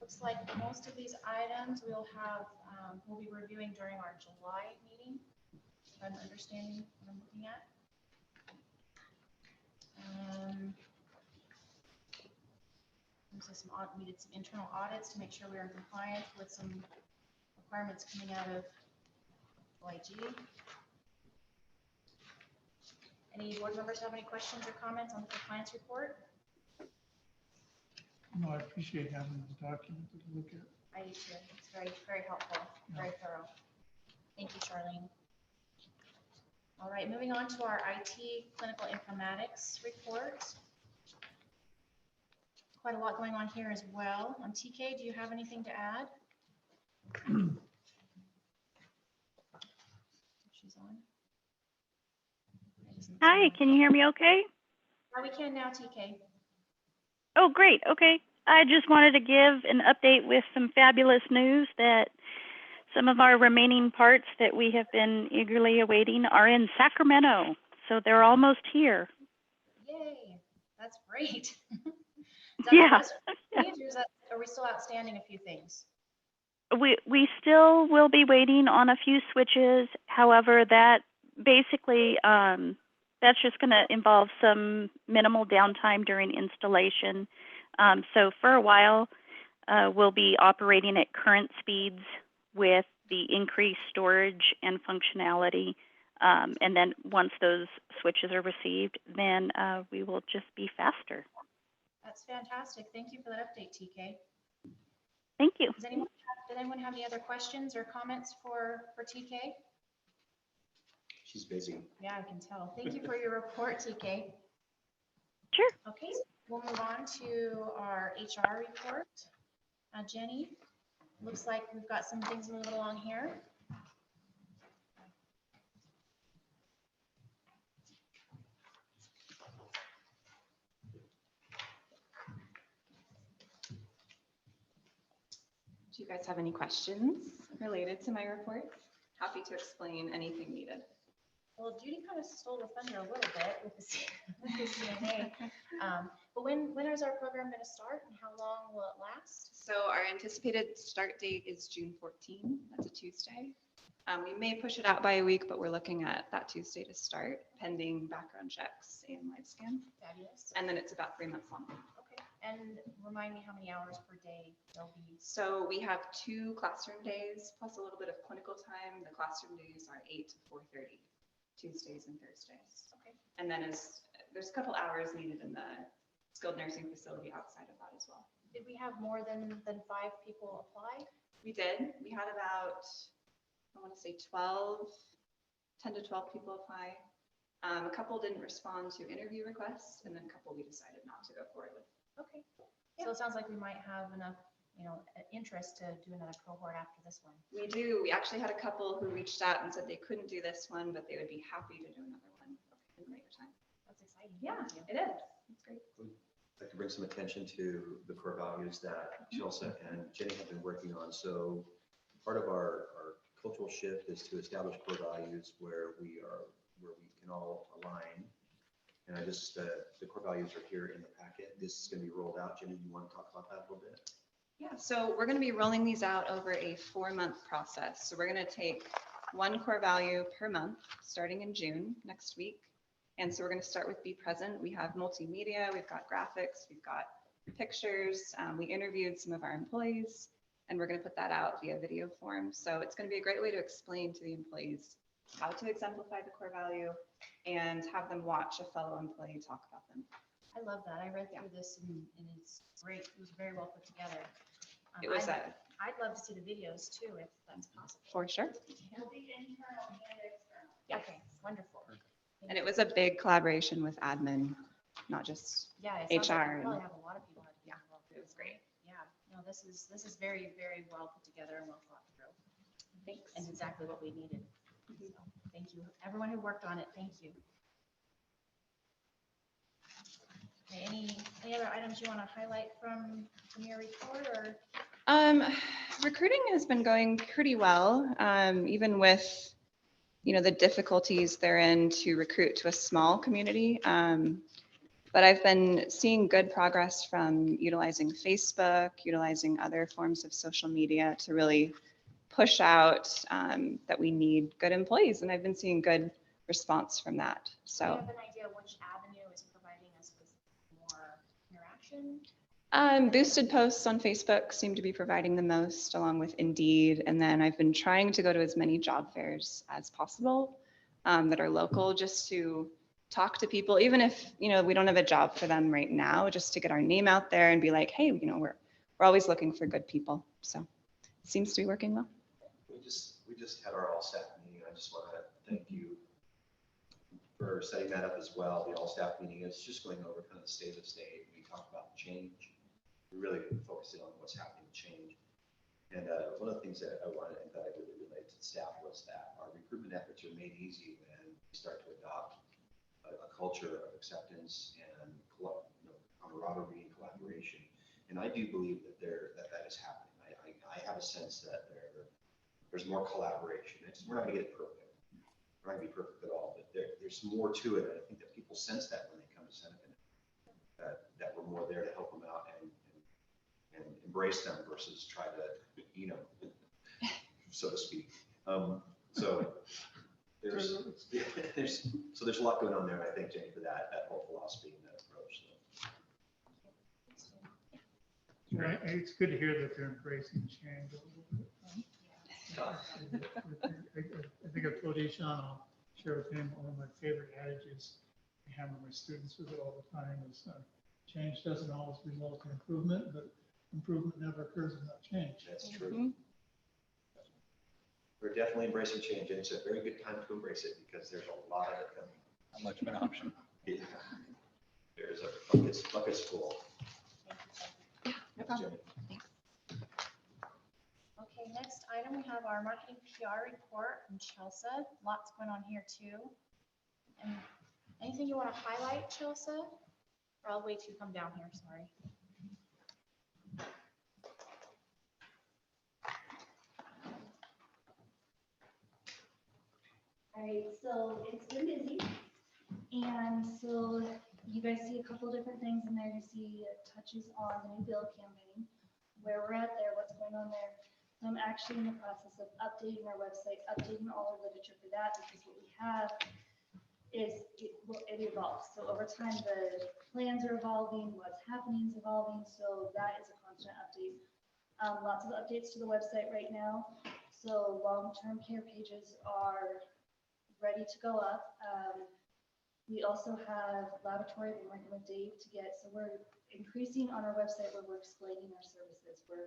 Looks like most of these items we'll be reviewing during our July meeting. If I'm understanding what I'm looking at. We did some internal audits to make sure we were in compliance with some requirements coming out of OIG. Any board members have any questions or comments on the compliance report? No, I appreciate having the document to look at. I do too. It's very, very helpful, very thorough. Thank you, Charlene. All right, moving on to our IT clinical informatics report. Quite a lot going on here as well. TK, do you have anything to add? She's on. Hi, can you hear me okay? Oh, we can now, TK. Oh, great. Okay. I just wanted to give an update with some fabulous news that some of our remaining parts that we have been eagerly awaiting are in Sacramento. So they're almost here. Yay, that's great. Yeah. Are we still outstanding a few things? We still will be waiting on a few switches. However, that basically, that's just going to involve some minimal downtime during installation. So for a while, we'll be operating at current speeds with the increased storage and functionality. And then once those switches are received, then we will just be faster. That's fantastic. Thank you for that update, TK. Thank you. Did anyone have any other questions or comments for TK? She's busy. Yeah, I can tell. Thank you for your report, TK. Sure. Okay, we'll move on to our HR report. Jenny, looks like we've got some things moving along here. Do you guys have any questions related to my report? Happy to explain anything needed. Well, Judy kind of stole the thunder a little bit with the CNA. But when is our program going to start and how long will it last? So our anticipated start date is June 14. That's a Tuesday. We may push it out by a week, but we're looking at that Tuesday to start, pending background checks and live scan. Fabulous. And then it's about 3 months long. Okay. And remind me how many hours per day there'll be. So we have 2 classroom days plus a little bit of clinical time. The classroom days are 8 to 4:30, Tuesdays and Thursdays. Okay. And then there's a couple hours needed in the skilled nursing facility outside of that as well. Did we have more than 5 people apply? We did. We had about, I want to say 10 to 12 people apply. A couple didn't respond to interview requests, and then a couple we decided not to go forward with. Okay. So it sounds like we might have enough, interest to do another cohort after this one. We do. We actually had a couple who reached out and said they couldn't do this one, but they would be happy to do another one in later time. That's exciting. Yeah, Thank you. it is. It's great. I'd like to bring some attention to the core values that Chelsea and Jenny have been working on. So part of our cultural shift is to establish core values where we can all align. And the core values are here in the packet. This is going to be rolled out. Jenny, do you want to talk about that a little bit? Yeah, so we're going to be rolling these out over a 4-month process. So we're going to take 1 core value per month, starting in June next week. And so we're going to start with Be Present. We have multimedia, we've got graphics, we've got pictures. We interviewed some of our employees, and we're going to put that out via video form. So it's going to be a great way to explain to the employees how to exemplify the core value and have them watch a fellow employee talk about them. I love that. I read through this and it's great. It was very well put together. It was I'd love to see the videos too, if that's possible. for sure. Okay, wonderful. And it was a big collaboration with admin, not just Yeah, it sounds like HR. you probably have a lot of people had to be Yeah, involved. it was great. Yeah, no, this is very, very well put together and well thought through. Thanks. And exactly what we needed. So, thank you. Everyone who worked on it, thank you. Okay, any other items you want to highlight from your report or? Recruiting has been going pretty well, even with, the difficulties therein to recruit to a small community. But I've been seeing good progress from utilizing Facebook, utilizing other forms of social media to really push out that we need good employees. And I've been seeing good response from that. Do you So have an idea which avenue is providing us with more interaction? boosted posts on Facebook seem to be providing the most, along with Indeed. And then I've been trying to go to as many job fairs as possible that are local, just to talk to people, even if, we don't have a job for them right now, just to get our name out there and be like, hey, we're always looking for good people. So it seems to be working well. We just had our all staff meeting. I just want to thank you for setting that up as well. The all staff meeting is just going over kind of the state of the state. We talked about change. We really focused in on what's happening with change. And one of the things that I wanted and that I really relayed to the staff was that our recruitment efforts are made easy when we start to adopt a culture of acceptance and camaraderie and collaboration. And I do believe that that is happening. I have a sense that there's more collaboration. We're not going to get it perfect. We're not going to be perfect at all, but there's more to it. And I think that people sense that when they come to Seneca, that we're more there to help them out and embrace them versus try to, so to speak. So there's a lot going on there. And I thank Jenny for that whole philosophy and that approach. So. Right, it's good to hear that they're embracing change a little bit. I think I've told Ishan, I'll share with him, one of my favorite adages I have with my students with it all the time is change doesn't always result in improvement, but improvement never occurs without change. That's true. We're definitely embracing change, and it's a very good time to embrace it because there's a lot of it coming. Not much of an option. Yeah. There's a bucket school. No problem. Okay, next item, we have our marketing PR report from Chelsea. Lots going on here too. And anything you want to highlight, Chelsea? Or I'll wait till you come down here, sorry. All right, so it's been busy. And so you guys see a couple different things in there. You see touches on the new bill campaign, where we're at there, what's going on there. So I'm actually in the process of updating our website, updating all our literature for that, because what we have is it evolves. So over time, the plans are evolving, what's happening is evolving. So that is a constant update. Lots of updates to the website right now. So long-term care pages are ready to go up. We also have laboratory, we're working with Dave to get, so we're increasing on our website where we're explaining our services. We're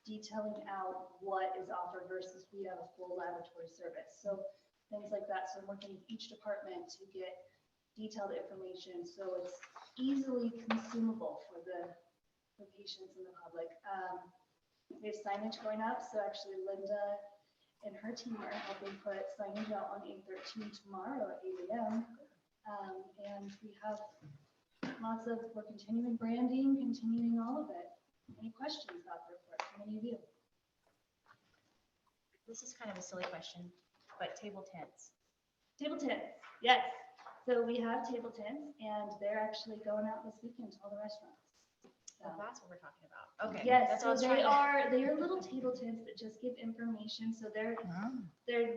detailing out what is offered versus we have a full laboratory service. So things like that. So I'm working with each department to get detailed information so it's easily consumable for patients and the public. We have signage going up. So actually Linda and her team are helping put signage out on 8/13 tomorrow at 8 a.m. And we have we're continuing branding, continuing all of it. Any questions about the report from any of you? This is kind of a silly question, but table tents. Table tents, yes. So we have table tents and they're actually going out this weekend to all the restaurants. So that's what we're talking about. Okay. Yes, that's so what I was trying to- they are little table tents that just give information. So they're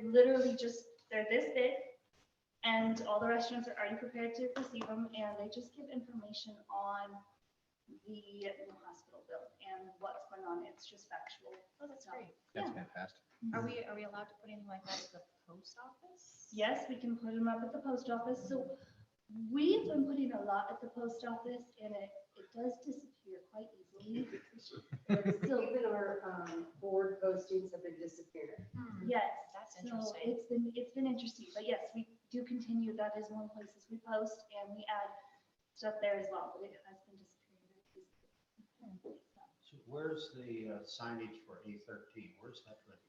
literally just, they're this big. And all the restaurants are already prepared to receive them, and they just give information on the new hospital bill and what's going on. It's just factual. Oh, that's great. That's Yeah. fantastic. Are we allowed to put anything like that at the post office? Yes, we can put them up at the post office. So we've been putting a lot at the post office, and it does disappear quite easily. So even our board postings have been disappearing. Yes, That's so interesting. it's been interesting, but yes, we do continue. That is one of the places we post, and we add stuff there as well, but it has been disappearing very easily. So where's the signage for A13? Where's that ready?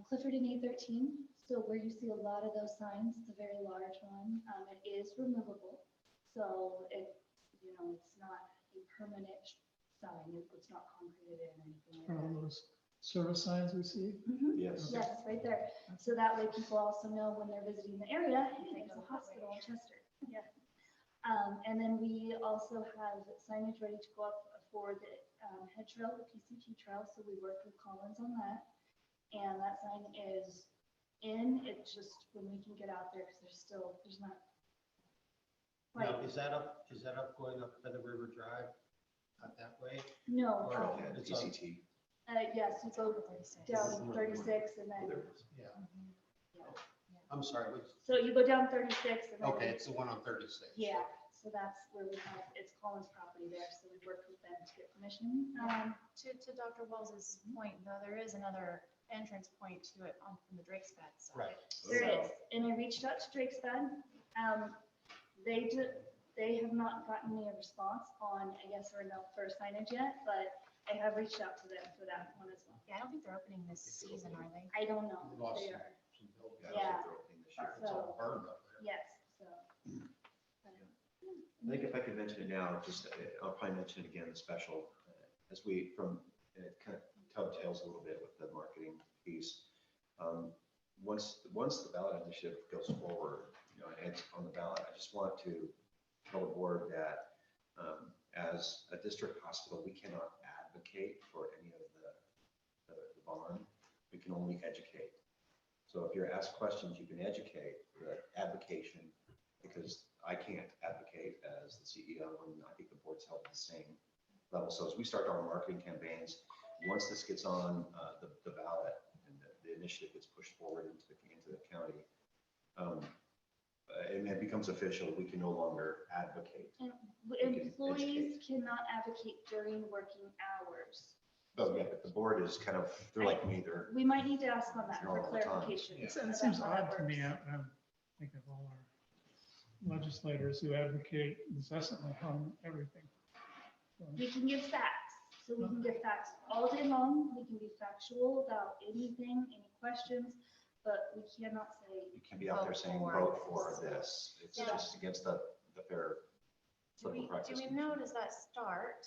Clifford and A13, so where you see a lot of those signs, it's a very large one. It is removable, so it's not a permanent sign. It's not concreted in or anything like All that. those service signs we see. Yes. Yes, right there. So that way people also know when they're visiting the area, there's a hospital in Chester. Yeah. And then we also have signage ready to go up for the head trail, the PCT trail. So we worked with Collins on that. And that sign is in. It's just when we can get out there because there's not. Now, is that up going up Feather River Drive, out that way? No. Or Yeah, it's on- PCT. Yes, you go down 36 and then. Yeah. I'm sorry, So you go down 36 and then. okay, it's the one on 36. Yeah, so that's where we have, it's Collins property there, so we worked with them to get permission. To Dr. Wells's point, though, there is another entrance point to it from the Drake's Bed side. Right. There is, and I reached out to Drake's Bed. They have not gotten me a response on a yes or a no for signage yet, but I have reached out to them for that one as well. Yeah, I don't think they're opening this season, are they? I don't know. We lost They some- are, some buildings. Yeah. They're opening this year. It's all burned up there. yes, so. I think if I could mention it now, just, I'll probably mention it again, the special, as we, it kind of dovetails a little bit with the marketing piece. Once the ballot initiative goes forward, and it's on the ballot, I just want to tell the board that as a district hospital, we cannot advocate for any of the bond. We can only educate. So if you're asked questions, you can educate, but advocation, because I can't advocate as the CEO, and I think the board's held at the same level. So as we start our marketing campaigns, once this gets on the ballot and the initiative gets pushed forward into the county, and it becomes official, we can no longer advocate. And can employees cannot advocate during working hours. Oh, yeah, but the board is kind of, they're like me, they're. We might need to ask on that They're for all the time. clarification. It about seems how that odd to me, works. think of all our legislators who advocate incessantly on everything. So, We can give facts, so we can give facts all day long, we can be factual about anything, any questions, but we cannot say. You can be out there saying, vote for this. It's Yeah. just against the fair Do we, political practice. do we know, does that start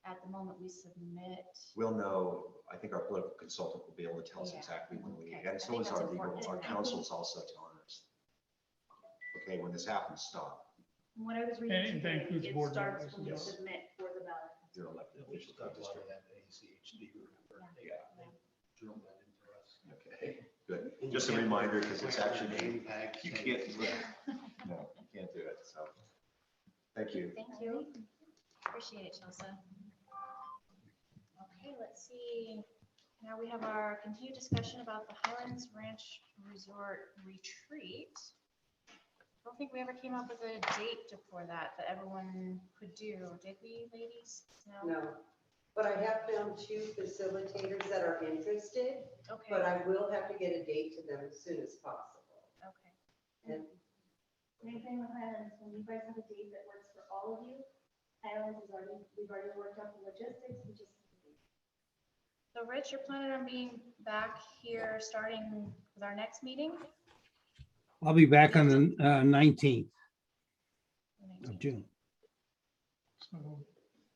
at the moment we submit? We'll know, I think our political consultant will be able to tell us Yeah. exactly when we, Okay. and I so think is that's our legal, important to our know. counsel's also telling us. Okay, when this happens, stop. When I was And reading that today, includes it board starts members, when you yes. submit for the ballot. Your elected officials of the district. Yeah. Drill that into us. Okay, good. Just a reminder, because it's actually, you can't, do it. No, you can't do it, so. Thank you. Thank you. Appreciate it, Chelsea. Okay, let's see. Now we have our continued discussion about the Highlands Ranch Resort Retreat. I don't think we ever came up with a date for that everyone could do, did we, ladies? No, but I have found 2 facilitators that are interested, Okay, but I will have to get a date to them as soon as possible. okay. And Same thing with Highlands, when you guys have a date that works for all of you, Highlands is already, we've already worked out the logistics, we just. So Rich, you're planning on being back here starting with our next meeting? I'll be back on the 19th of June. so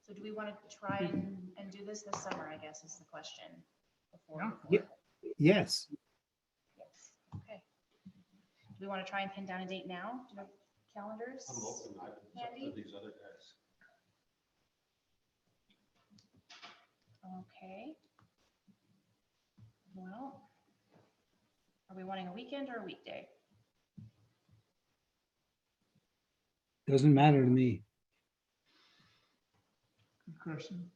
So do we want to try and do this summer, I guess is the question. Before- Yeah. Yes, Yes, okay. Do we want to try and pin down a date now? Do you have calendars? I'm open, I can talk Handy? to these other guys. Okay. Well, are we wanting a weekend or a weekday? doesn't matter to me. good question.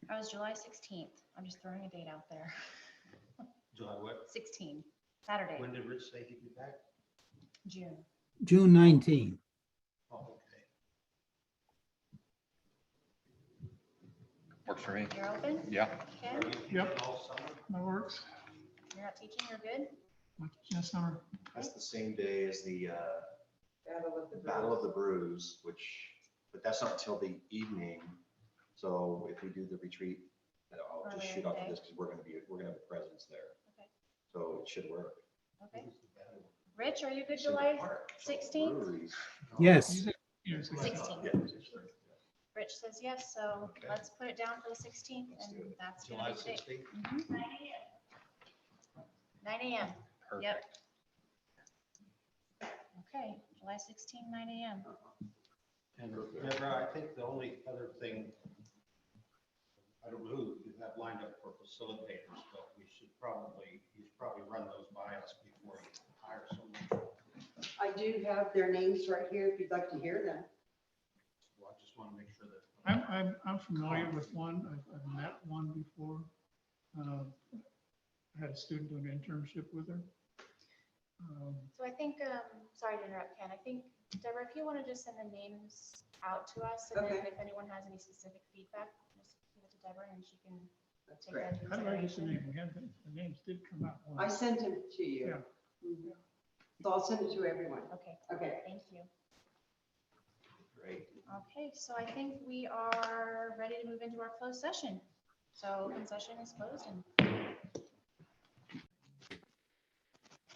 How is July 16th? I'm just throwing a date out there. July what? 16, Saturday, When did Rich say he'd be back? June. June 19th. Oh, okay. Works for me. You're open? Yeah. Ken, Are you teaching Yep. all summer? That works. you're not teaching, you're good? Yes, summer. That's the same day as the Battle of the Battle of the Brews, which, but that's not until the evening. So if we do the retreat, I'll just Earlier in shoot the off day. of this because we're gonna have a presence there. Okay. So it should work. Okay. Rich, are you good It's in the July park, so 16th? breweries. Yes, Yeah, 16th. Yeah. Rich says yes, so Okay. let's put it down for the 16th Let's do and it. that's gonna July be the date. 16th? Mhm. 9 a.m. Yep. Okay, July 16, 9 a.m. And Deborah, I think the only other thing, I don't know who you have lined up for facilitators, but you should probably run those by us before you hire someone. I do have their names right here if you'd like to hear them. Well, I just want to make sure that. I'm familiar with one. I've met one before. I had a student do an internship with her. So I think, sorry to interrupt, Ken, I think, Deborah, if you want to just send the names out to us, and then Okay. if anyone has any specific feedback, just give it to Deborah and she can That's take great. that into How do I get the consideration. name? We had, the names did come out. I once. sent them to you. Yeah. Mhm. So I'll send it to everyone. Okay, Okay. thank you. Great. Okay, so I think we are ready to move into our closed session. So open session is closed and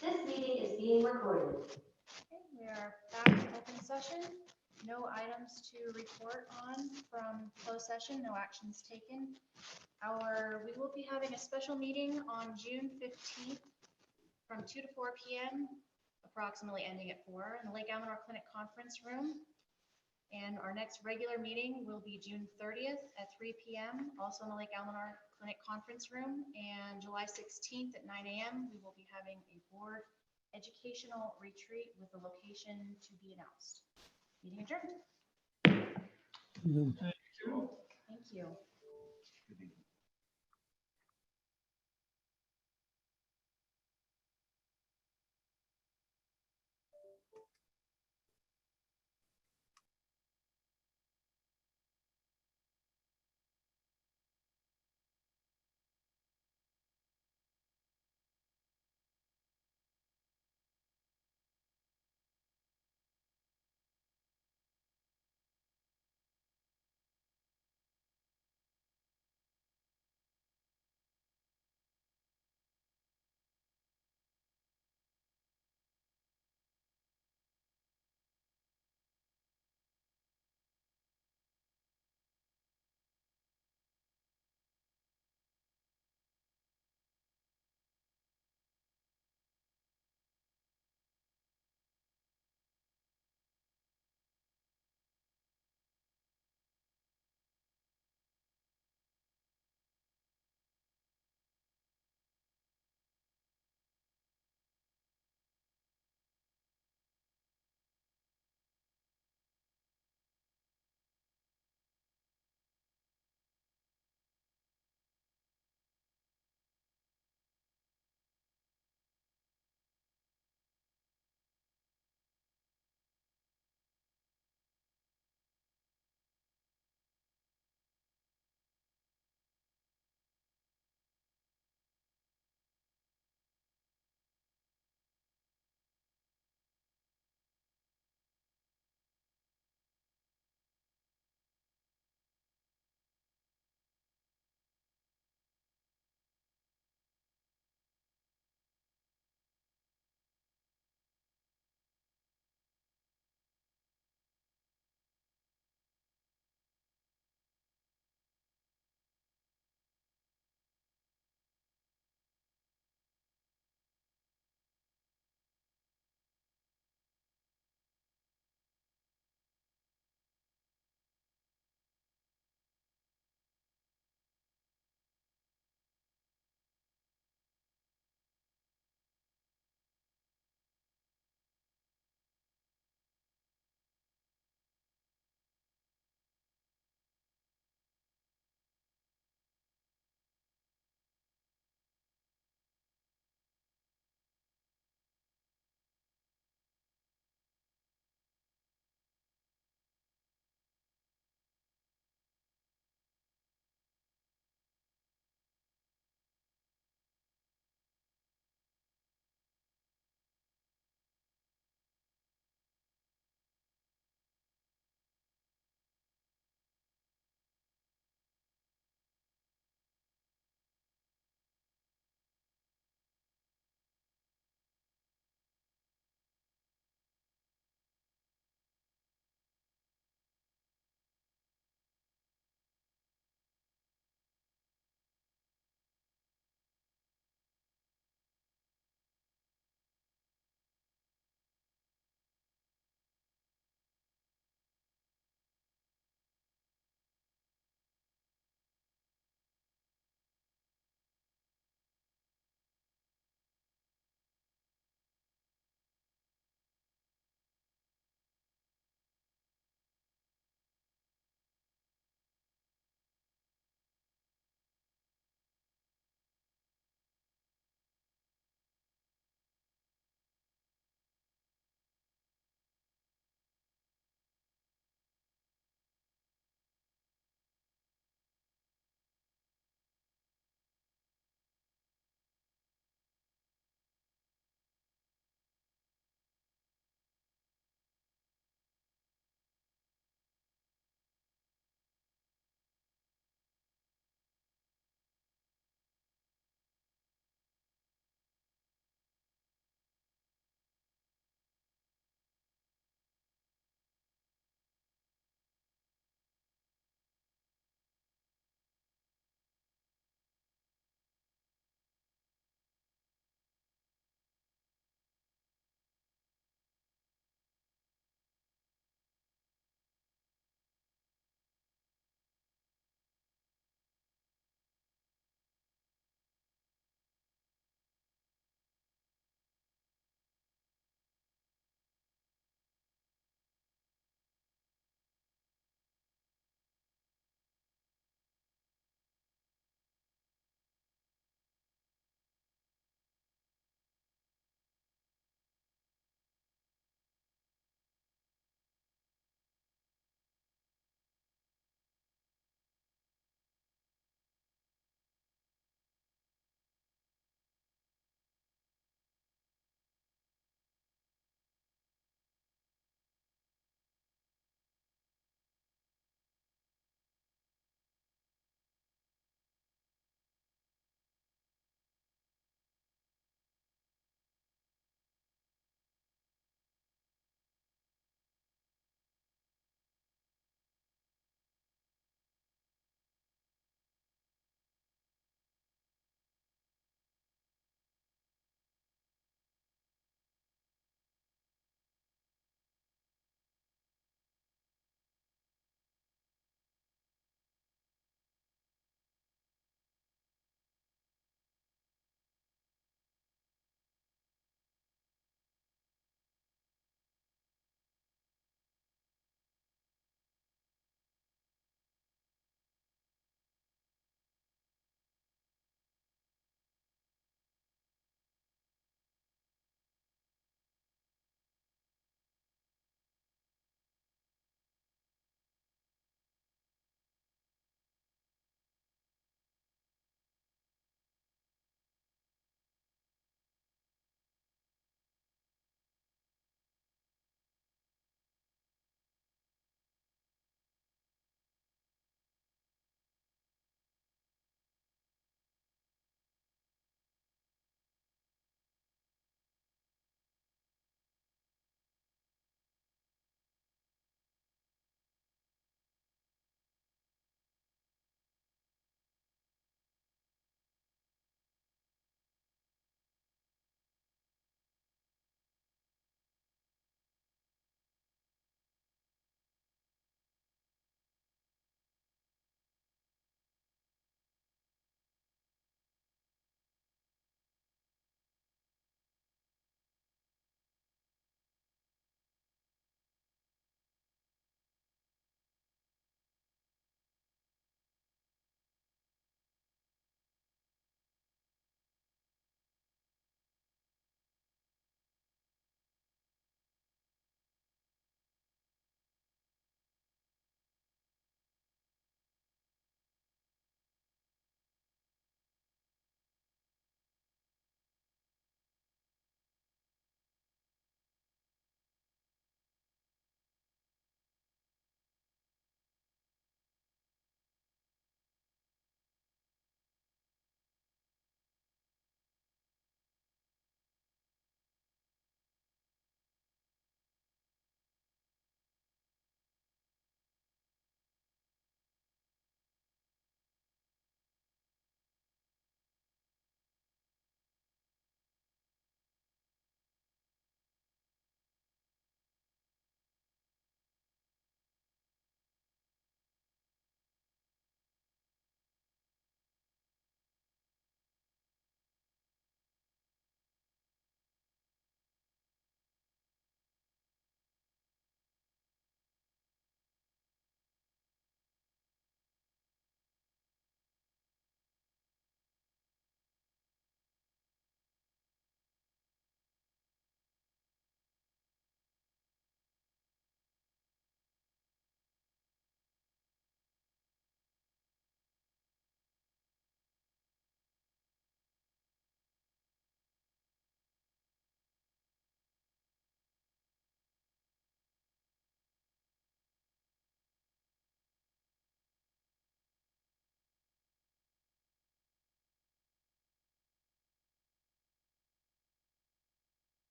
This meeting is being recorded. okay, we are back in open session. No items to report on from closed session, no actions taken. We will be having a special meeting on June 15th from 2 to 4 p.m., approximately ending at 4 in the Lake Almanor Clinic Conference Room. And our next regular meeting will be June 30th at 3 p.m., also in the Lake Almanor Clinic Conference Room. And July 16th at 9 a.m., we will be having a board educational retreat with a location to be announced. Meeting adjourned. Mm. Thank you. Good evening.